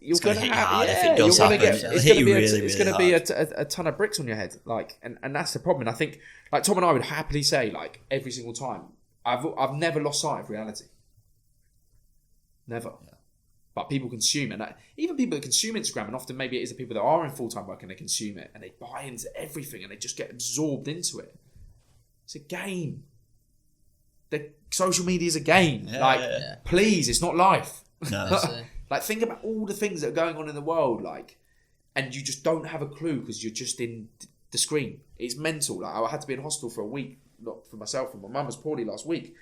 You're going to have, it's going to be a ton of bricks on your head, like, and that's the problem. And I think, like, Tom and I would happily say, like, every single time, I've never lost sight of reality. Never. Yeah. But people consume it. Even people that consume Instagram, and often maybe it is the people that are in full-time work and they consume it and they buy into everything and they just get absorbed into it. It's a game. The social media is a game. Please, it's not life. No. Like, think about all the things that are going on in the world, like, and you just don't have a clue because you're just in the screen. It's mental. Like, I had to be in hospital for a week, not for myself, and my mum was poorly last week.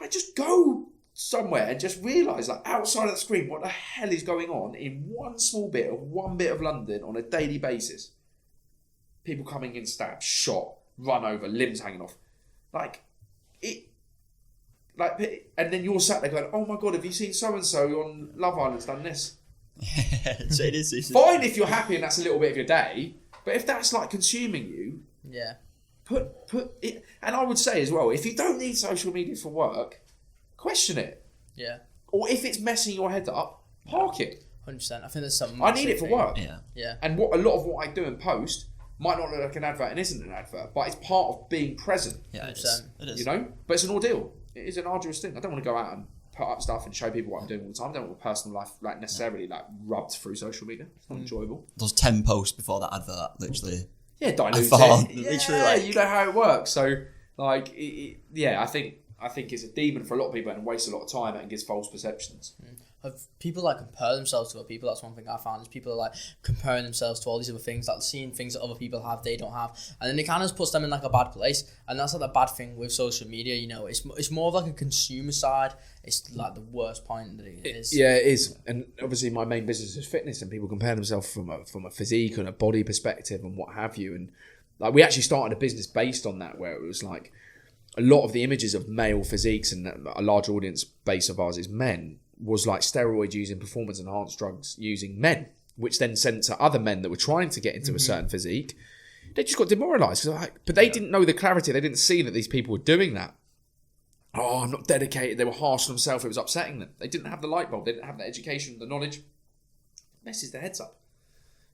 I just go somewhere and just realise, like, outside of the screen, what the hell is going on in one bit of London on a daily basis. People coming in, stabbed, shot, run over, limbs hanging off. And then you're sat there going, oh my God, have you seen so-and-so on Love Island's done this? So it is. Fine if you're happy and that's a little bit of your day, but if that's like consuming you, yeah, put it. And I would say as well, if you don't need social media for work, question it. Yeah. Or if it's messing your head up, park it. 100%. I think there's something. I need it for work. Yeah. And a lot of what I do in post might not look like an advert and isn't an advert, but it's part of being present. Yeah, it is. It is. You know? But it's an ordeal. It is an arduous thing. I don't want to go out and put up stuff and show people what I'm doing all the time. I don't want my personal life necessarily rubbed through social media. It's not enjoyable. Those 10 posts before that advert, literally. Yeah, dilute it. Literally, you know how it works. So, I think it's a demon for a lot of people and wastes a lot of time and gives false perceptions. Have people like compare themselves to other people? That's one thing I found is people are like comparing themselves to all these other things, like seeing things that other people have they don't have, and then it kind of puts them in like a bad place. And that's like the bad thing with social media. You know, it's more of like a consumer side. It's like the worst point that it is. Yeah, it is. And obviously, my main business is fitness, and people compare themselves from a physique and a body perspective and what have you. And like we actually started a business based on that, where it was like a lot of the images of male physiques and a large audience base of ours is men. Was like steroid using performance enhanced drugs using men, which then sent to other men that were trying to get into a certain physique. They just got demoralised. But they didn't know the clarity. They didn't see that these people were doing that. Oh, I'm not dedicated. They were harsh on themselves. It was upsetting them. They didn't have the light bulb. They didn't have the education, the knowledge. It messes their heads up,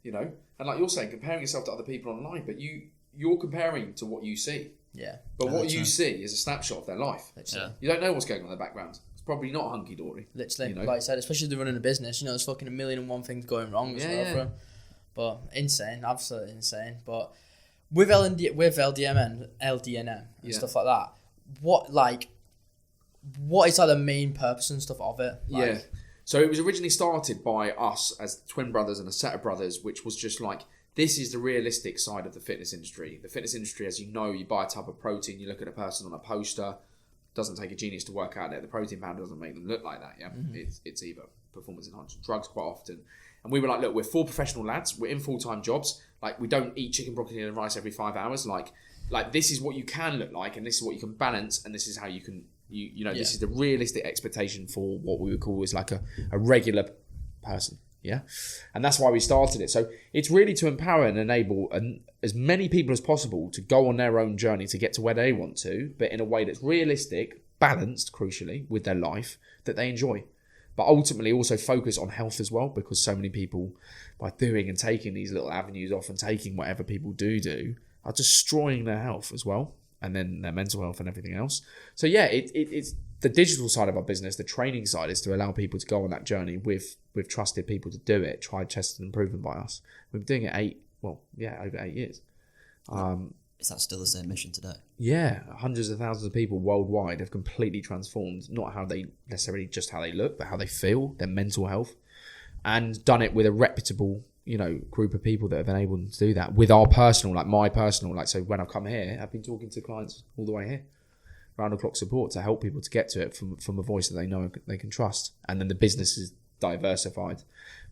you know. And like you're saying, comparing yourself to other people online, but you're comparing to what you see. Yeah. But what you see is a snapshot of their life. Yeah. You don't know what's going on in the background. Probably not hunky-dory. Literally, you know? like I said, especially if they're running a business, you know, there's fucking 1,000,001 things going wrong as well for them. But insane, absolutely insane. But with LDNM and stuff like that, what is like the main purpose and stuff of it? Like, yeah. So it was originally started by us as twin brothers and a set of brothers, which was just like, this is the realistic side of the fitness industry. The fitness industry, as you know, you buy a tub of protein, you look at a person on a poster. Doesn't take a genius to work out that the protein powder doesn't make them look like that. Yeah, it's either performance enhancing drugs quite often. And we were like, look, we're 4 professional lads. We're in full-time jobs. Like we don't eat chicken, broccoli, and rice every 5 hours. Like this is what you can look like, and this is what you can balance, and this is how you can this is the realistic expectation for what we would call is like a regular person. Yeah, and that's why we started it. So it's really to empower and enable as many people as possible to go on their own journey to get to where they want to, but in a way that's realistic, balanced, crucially, with their life that they enjoy. But ultimately also focus on health as well, because so many people, by doing and taking these little avenues off and taking whatever people do, are destroying their health as well, and then their mental health and everything else. So yeah, it's the digital side of our business. The training side is to allow people to go on that journey with trusted people to do it, tried, tested and proven by us. We've been doing it over 8 years. Is that still the same mission today? Yeah, hundreds of thousands of people worldwide have completely transformed, not how they necessarily just how they look, but how they feel, their mental health, and done it with a reputable, group of people that have been able to do that with our personal, so when I've come here, I've been talking to clients all the way here, round the clock support to help people to get to it from a voice that they know they can trust. And then the business is diversified.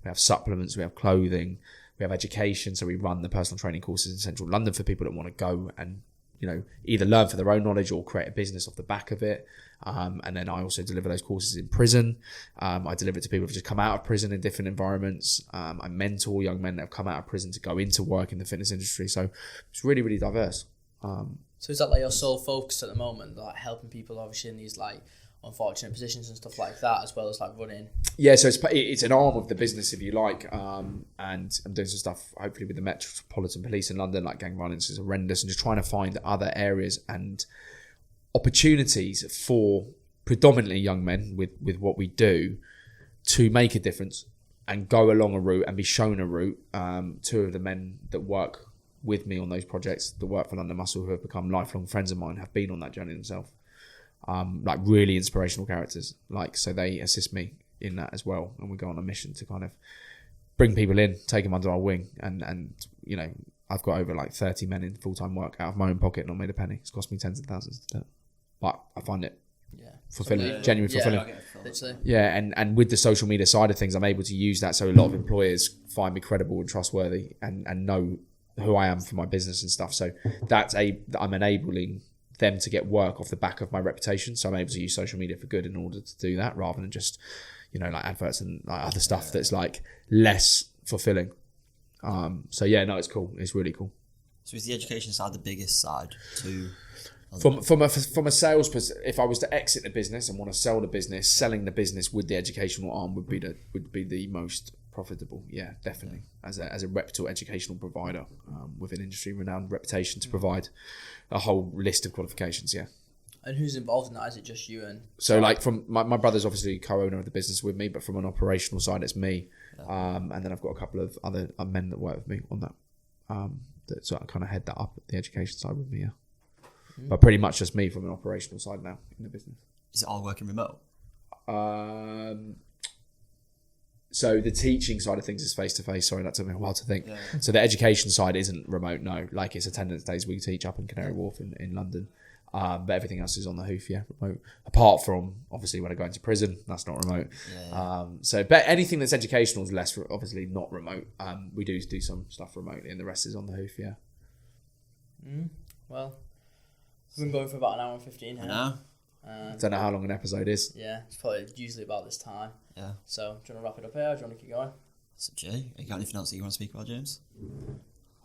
We have supplements, we have clothing, we have education. So we run the personal training courses in central London for people that want to go and, either learn for their own knowledge or create a business off the back of it. And then I also deliver those courses in prison. I deliver it to people who've just come out of prison in different environments. I mentor young men that have come out of prison to go into work in the fitness industry. So it's really, really diverse. So is that like your sole focus at the moment, like helping people obviously in these like unfortunate positions and stuff like that, as well as like running? Yeah, so it's an arm of the business, if you like, and I'm doing some stuff hopefully with the Metropolitan Police in London. Like gang violence is horrendous, and just trying to find other areas and opportunities for predominantly young men with what we do to make a difference and go along a route and be shown a route. 2 of the men that work with me on those projects that work for London Muscle, who have become lifelong friends of mine, have been on that journey themselves. Like really inspirational characters. So they assist me in that as well, and we go on a mission to kind of bring people in, take them under our wing, and I've got over like 30 men in full-time work out of my own pocket, not made a penny. It's cost me tens of thousands to do it, but I find it fulfilling, genuinely fulfilling. Literally. Yeah, and with the social media side of things, I'm able to use that so a lot of employers find me credible and trustworthy and know who I am for my business and stuff. So I'm enabling them to get work off the back of my reputation. So I'm able to use social media for good in order to do that, rather than just, like adverts and like other stuff that's like less fulfilling. So yeah, no, it's cool. It's really cool. So is the education side the biggest side to From a sales perspective, if I was to exit the business and want to sell the business, selling the business with the educational arm would be the most profitable. Yeah, definitely. As a reputable educational provider with an industry renowned reputation to provide a whole list of qualifications. Yeah. And who's involved in that? Is it just you and? So like from my brother's obviously co-owner of the business with me, but from an operational side, it's me. And then I've got a couple of other men that work with me on that. That sort of kind of head that up at the education side with me. Yeah. But pretty much just me from an operational side now in the business. Is it all working remote? So the teaching side of things is face to face. Sorry, that took me a while to think. Yeah. So the education side isn't remote. No, like it's attendance days we teach up in Canary Wharf in London. But everything else is on the hoof, yeah, remote. Apart from obviously when I go into prison, that's not remote. So, but anything that's educational is less, obviously not remote. We do some stuff remotely, and the rest is on the hoof, yeah. Well, we've been going for about an hour and 15 here. I don't know how long an episode is. Yeah, it's probably usually about this time. Yeah. So, do you want to wrap it up here, or do you want to keep going? So, Jay, you got anything else that you want to speak about, James?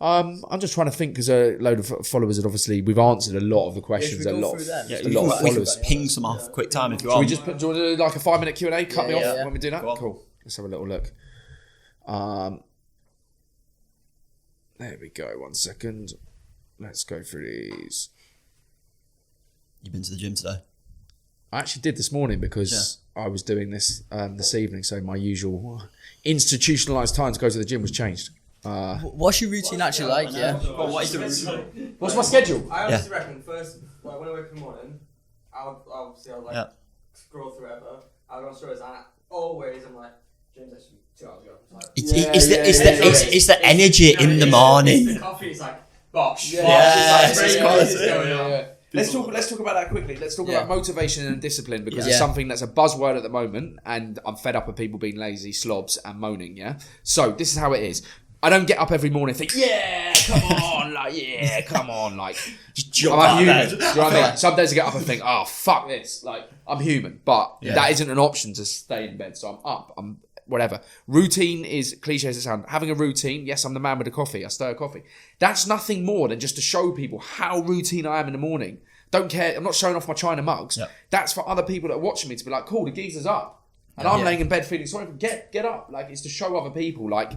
I'm just trying to think because a load of followers had obviously we've answered a lot of the questions. Yeah, a lot of followers. Ping some off quick time if you want. Do you want to do like a 5-minute Q&A? Cut me off when we do that. Cool. Let's have a little look. There we go. 1 second. Let's go through these. You been to the gym today? I actually did this morning because I was doing this this evening, so my usual institutionalised time to go to the gym was changed. What's your routine actually like? Yeah. Well, what is the routine? What's my schedule? I honestly reckon first, like, when I wake up in the morning, I'll scroll through whatever. I'll go on stories, and always I'm like, James actually 2 hours ago. It's the energy in the morning. It's the coffee. It's like bosh. Let's talk about that quickly. Let's talk about motivation and discipline because it's something that's a buzzword at the moment, and I'm fed up of people being lazy, slobs, and moaning. Yeah. So this is how it is. I don't get up every morning and think, come on, like, just jump I'm human. Do you know what I mean? Some days I get up and think, oh, fuck this. Like, I'm human. But that isn't an option to stay in bed. So I'm up. I'm whatever. Routine is, cliche as it sounds, having a routine. Yes, I'm the man with the coffee. I stir coffee. That's nothing more than just to show people how routine I am in the morning. Don't care. I'm not showing off my China mugs. Yep. That's for other people that are watching me to be like, cool, the geezer's up. And I'm laying in bed feeling sorry for get up. Like, it's to show other people, like,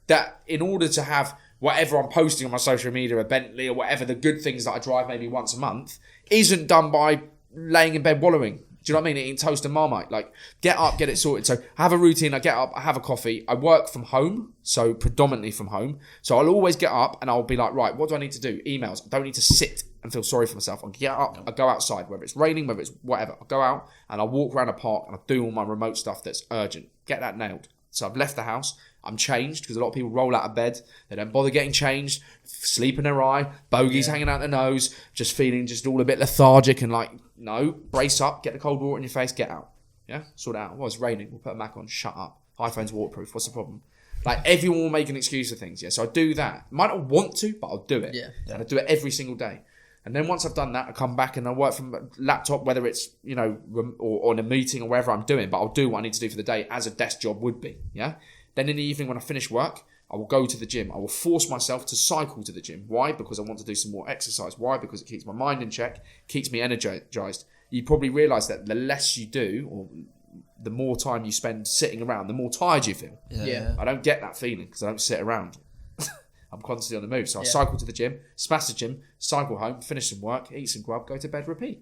that in order to have whatever I'm posting on my social media, a Bentley or whatever, the good things that I drive maybe once a month, isn't done by laying in bed wallowing. Do you know what I mean? Eating toast and Marmite. Like, get up, get it sorted. So I have a routine. I get up, I have a coffee. I work from home, so predominantly from home. So I'll always get up and I'll be like, right, what do I need to do? Emails. I don't need to sit and feel sorry for myself. I'll get up, I go outside, whether it's raining, whether it's whatever. I'll go out and I'll walk around a park and I'll do all my remote stuff that's urgent. Get that nailed. So I've left the house. I'm changed because a lot of people roll out of bed. They don't bother getting changed. Sleep in their eye. Bogies hanging out their nose. Just feeling just all a bit lethargic and like, no, brace up. Get the cold water in your face. Get out. Yeah? Sort it out. Well, it's raining. We'll put a Mac on. Shut up. iPhone's waterproof. What's the problem? Like, everyone will make an excuse for things. Yeah? So I do that. Might not want to, but I'll do it. Yeah. And I do it every single day. And then once I've done that, I come back and I work from a laptop, whether it's, you know, or in a meeting or wherever I'm doing, but I'll do what I need to do for the day as a desk job would be. Yeah? Then in the evening when I finish work, I will go to the gym. I will force myself to cycle to the gym. Why? Because I want to do some more exercise. Why? Because it keeps my mind in check, keeps me energized. You probably realise that the less you do, or the more time you spend sitting around, the more tired you feel. Yeah. I don't get that feeling because I don't sit around. I'm constantly on the move. So I cycle to the gym, smash the gym, cycle home, finish some work, eat some grub, go to bed, repeat.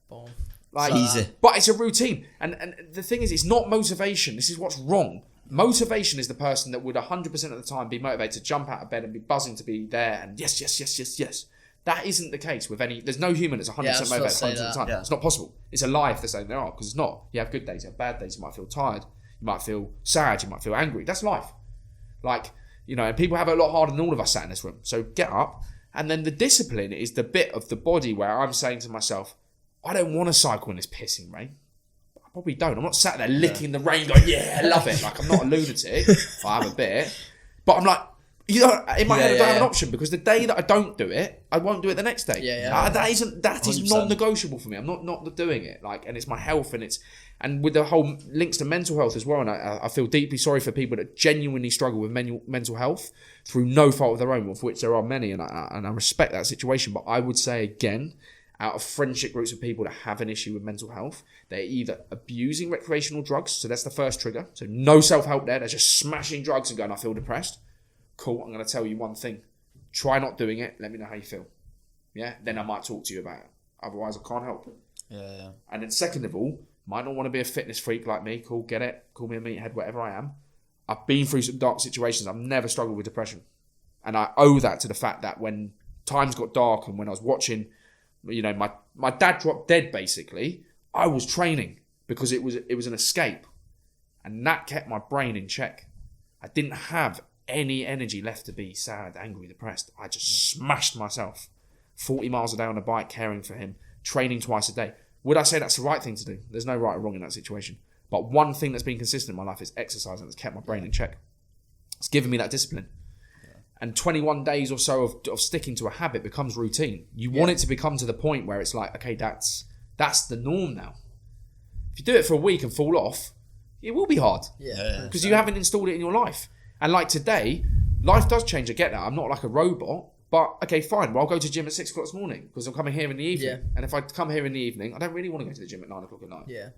Boom. Like, easy. But it's a routine. And the thing is, it's not motivation. This is what's wrong. Motivation is the person that would 100% of the time be motivated to jump out of bed and be buzzing to be there and yes. That isn't the case with any... There's no human that's 100% motivated 100% of the time. It's not possible. It's a lie if they're saying they are, because it's not. You have good days, you have bad days, you might feel tired, you might feel sad, you might feel angry. That's life. Like, you know, and people have it a lot harder than all of us sat in this room. So get up, and then the discipline is the bit of the body where I'm saying to myself, I don't want to cycle in this pissing rain. I probably don't. I'm not sat there licking the rain going, I love it. Like, I'm not a lunatic. I have a bit. But I'm like, you know, in my head I don't have an option, because the day that I don't do it, I won't do it the next day. That is non-negotiable for me. I'm not doing it. Like, and it's my health, and with the whole links to mental health as well. And I feel deeply sorry for people that genuinely struggle with mental health through no fault of their own, of which there are many, and I respect that situation. But I would say again, out of friendship groups of people that have an issue with mental health, they're either abusing recreational drugs, so that's the first trigger. So no self-help there, they're just smashing drugs and going, I feel depressed. Cool, I'm going to tell you one thing. Try not doing it, let me know how you feel. Yeah, then I might talk to you about it. Otherwise, I can't help. Yeah. And then second of all, might not want to be a fitness freak like me. Cool, get it. Call me a meathead, whatever I am. I've been through some dark situations. I've never struggled with depression. And I owe that to the fact that when times got dark and when I was watching, my dad dropped dead basically, I was training because it was an escape. And that kept my brain in check. I didn't have any energy left to be sad, angry, depressed. I just smashed myself. 40 miles a day on a bike, caring for him, training twice a day. Would I say that's the right thing to do? There's no right or wrong in that situation. But one thing that's been consistent in my life is exercise, and it's kept my brain in check. It's given me that discipline. And 21 days or so of sticking to a habit becomes routine. You want it to become to the point where it's like, okay, that's the norm now. If you do it for a week and fall off, it will be hard. Because you haven't installed it in your life. And like today, life does change. I get that. I'm not like a robot. But, okay, fine. Well, I'll go to gym at 6 o'clock this morning because I'm coming here in the evening. Yeah. And if I come here in the evening, I don't really want to go to the gym at 9 o'clock at night. Yeah.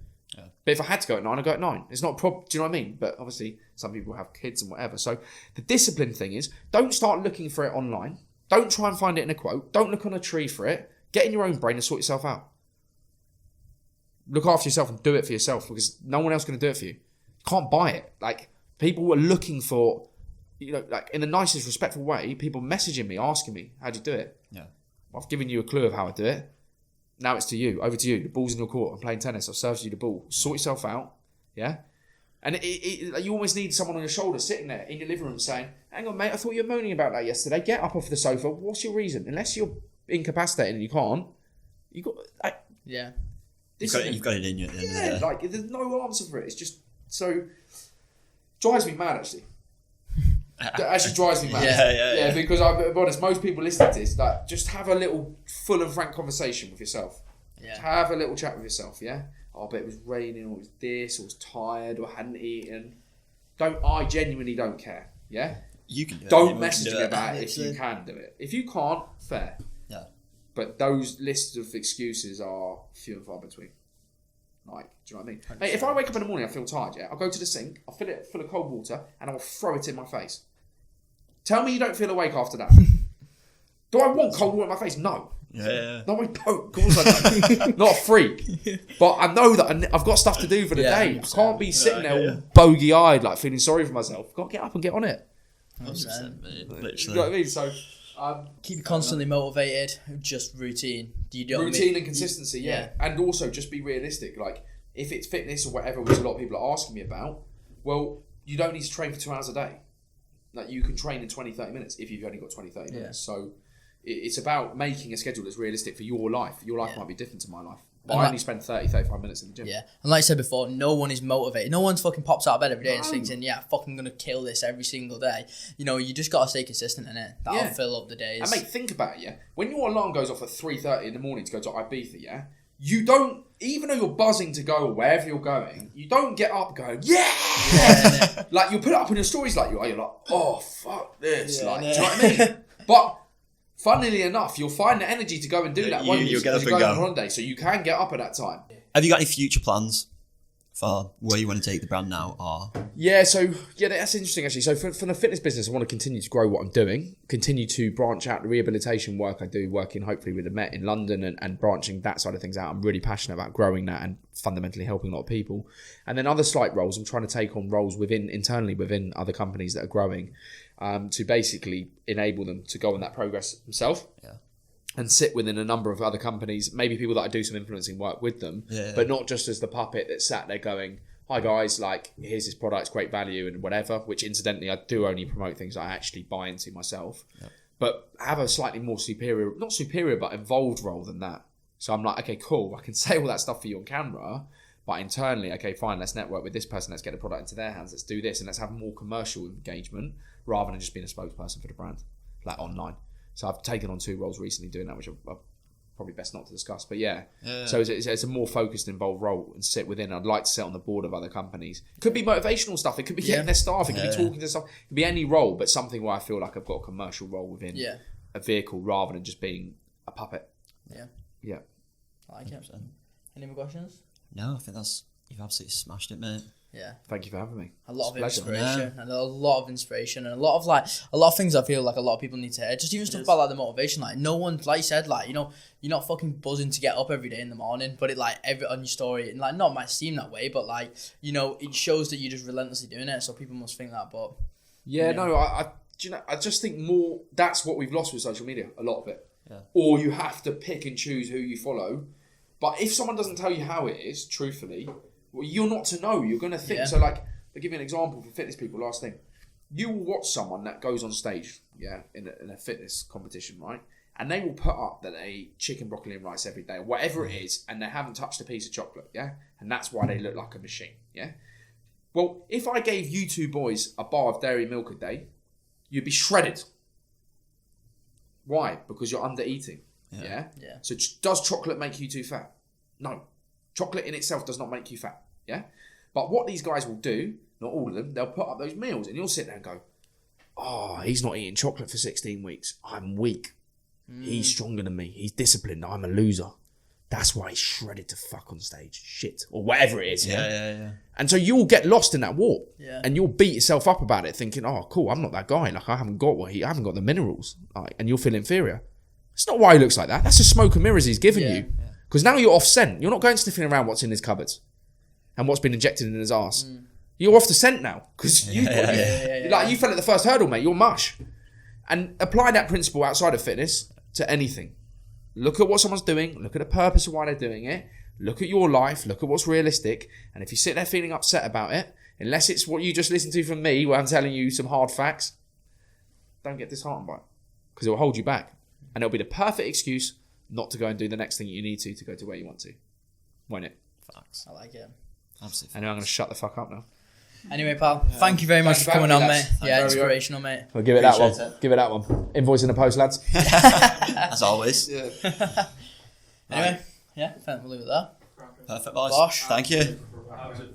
But if I had to go at 9, I'd go at 9. It's not a problem. Do you know what I mean? But obviously, some people have kids and whatever. So the discipline thing is, don't start looking for it online. Don't try and find it in a quote. Don't look on a tree for it. Get in your own brain and sort yourself out. Look after yourself and do it for yourself because no one else is going to do it for you. You can't buy it. Like, people are looking for... like in the nicest, respectful way, people messaging me, asking me, how do you do it? Yeah. Well, I've given you a clue of how I do it. Now it's to you, over to you. The ball's in your court. I'm playing tennis. I've served you the ball. Sort yourself out. Yeah. And you almost need someone on your shoulder sitting there in your living room saying, hang on, mate, I thought you were moaning about that yesterday. Get up off the sofa. What's your reason? Unless you're incapacitated and you can't, you've got it in you at the end of the day. Like, there's no answer for it. It's just so... drives me mad, actually. That actually drives me mad. Yeah, because I'll be honest, most people listening to this, like, just have a little full and frank conversation with yourself. Yeah. Have a little chat with yourself, yeah? Oh, but it was raining, or it was this, or I was tired, or I hadn't eaten. I genuinely don't care, yeah? You can do it. Don't message me about it if you can do it. If you can't, fair. Yeah. But those lists of excuses are few and far between. Like, do you know what I mean? Mate, if I wake up in the morning, I feel tired, yeah? I'll go to the sink, I'll fill it full of cold water, and I'll throw it in my face. Tell me you don't feel awake after that. Do I want cold water in my face? No. Yeah. No, I don't. Of course I don't. Not a freak. But I know that I've got stuff to do for the day. I can't be sitting there all bogey-eyed, like feeling sorry for myself. I've got to get up and get on it. 100%, mate. Literally. You know what I mean? So... keep you constantly motivated, just routine. Do you do routine and consistency, yeah. And also just be realistic. Like, if it's fitness or whatever, which a lot of people are asking me about, well, you don't need to train for 2 hours a day. Like, you can train in 20, 30 minutes if you've only got 20, 30 minutes. So it's about making a schedule that's realistic for your life. Your life might be different to my life. But I only spend 30, 35 minutes in the gym. Yeah. And like I said before, no one is motivated. No one's fucking pops out of bed every day and thinks, fucking going to kill this every single day. You know, you just got to stay consistent in it. That'll fill up the days. And mate, think about it, yeah? When your alarm goes off at 3:30 in the morning to go to Ibiza, yeah? You don't, even though you're buzzing to go or wherever you're going, you don't get up going, yeah! Like, you'll put it up in your stories like you are. You're like, oh, fuck this. Do you know what I mean? But... funnily enough, you'll find the energy to go and do that. You'll get up and go on holiday, so you can get up at that time. Have you got any future plans for where you want to take the brand now? Or that's interesting actually. So for the fitness business, I want to continue to grow what I'm doing, continue to branch out the rehabilitation work I do, working hopefully with the Met in London and branching that side of things out. I'm really passionate about growing that and fundamentally helping a lot of people. And then other slight roles, I'm trying to take on roles internally within other companies that are growing. To basically enable them to go on that progress themselves and sit within a number of other companies, maybe people that I do some influencing work with them, but not just as the puppet that sat there going, hi guys, like, here's this product, it's great value and whatever, which incidentally I do only promote things I actually buy into myself, but have a slightly more not superior, but involved role than that. So I'm like, okay, cool, I can say all that stuff for you on camera, but internally, okay, fine, let's network with this person, let's get the product into their hands, let's do this, and let's have more commercial engagement rather than just being a spokesperson for the brand, like online. So I've taken on 2 roles recently doing that, which are probably best not to discuss. But so it's a more focused, involved role and sit within. I'd like to sit on the board of other companies. It could be motivational stuff. It could be getting their staff. It could be talking to stuff. It could be any role, but something where I feel like I've got a commercial role within a vehicle rather than just being a puppet. Yeah. I like it. 100%. Any more questions? No, I think you've absolutely smashed it, mate. Yeah. Thank you for having me. A lot of It's a pleasure. inspiration and a lot of a lot of things I feel like a lot of people need to hear. Just even stuff about like the motivation. Like no one, like you said, like you're not fucking buzzing to get up every day in the morning, but it like on your story and like not might seem that way, but like it shows that you're just relentlessly doing it. So people must think that, but I just think more. That's what we've lost with social media. A lot of it. Yeah. Or you have to pick and choose who you follow. But if someone doesn't tell you how it is, truthfully, well, you're not to know. You're going to think. Yeah. So, like, I'll give you an example for fitness people. Last thing, you will watch someone that goes on stage, in a fitness competition, right? And they will put up that they eat chicken, broccoli, and rice every day, or whatever it is, and they haven't touched a piece of chocolate, and that's why they look like a machine, Well, if I gave you two boys a bar of dairy milk a day, you'd be shredded. Why? Because you're under eating. Yeah. So does chocolate make you too fat? No. Chocolate in itself does not make you fat. Yeah. But what these guys will do, not all of them, they'll put up those meals and you'll sit there and go, oh, he's not eating chocolate for 16 weeks. I'm weak. He's stronger than me. He's disciplined. I'm a loser. That's why he's shredded to fuck on stage. Shit. Or whatever it is. Yeah. And so you'll get lost in that warp. Yeah. And you'll beat yourself up about it thinking, oh, cool, I'm not that guy. Like, I haven't got I haven't got the minerals. Like, and you'll feel inferior. It's not why he looks like that. That's the smoke and mirrors he's given you. Because now you're off scent. You're not going sniffing around what's in his cupboards and what's been injected in his arse. You're off the scent now. Because you fell at the first hurdle, mate. You're mush. And apply that principle outside of fitness to anything. Look at what someone's doing. Look at the purpose of why they're doing it. Look at your life. Look at what's realistic. And if you sit there feeling upset about it, unless it's what you just listened to from me, where I'm telling you some hard facts, don't get disheartened by it. Because it will hold you back. And it'll be the perfect excuse not to go and do the next thing you need to go to where you want to. Won't it? Facts. I like it. Absolutely. Anyway, I'm going to shut the fuck up now. Anyway, pal, thank you very much for coming on, mate. Yeah, inspirational, mate. We'll give it that one. Appreciate it. Give it that one. Invoice in the post, lads. As always. Yeah. Anyway, I think we'll leave it there. Perfect, boys. Bosh. Thank you. How was it?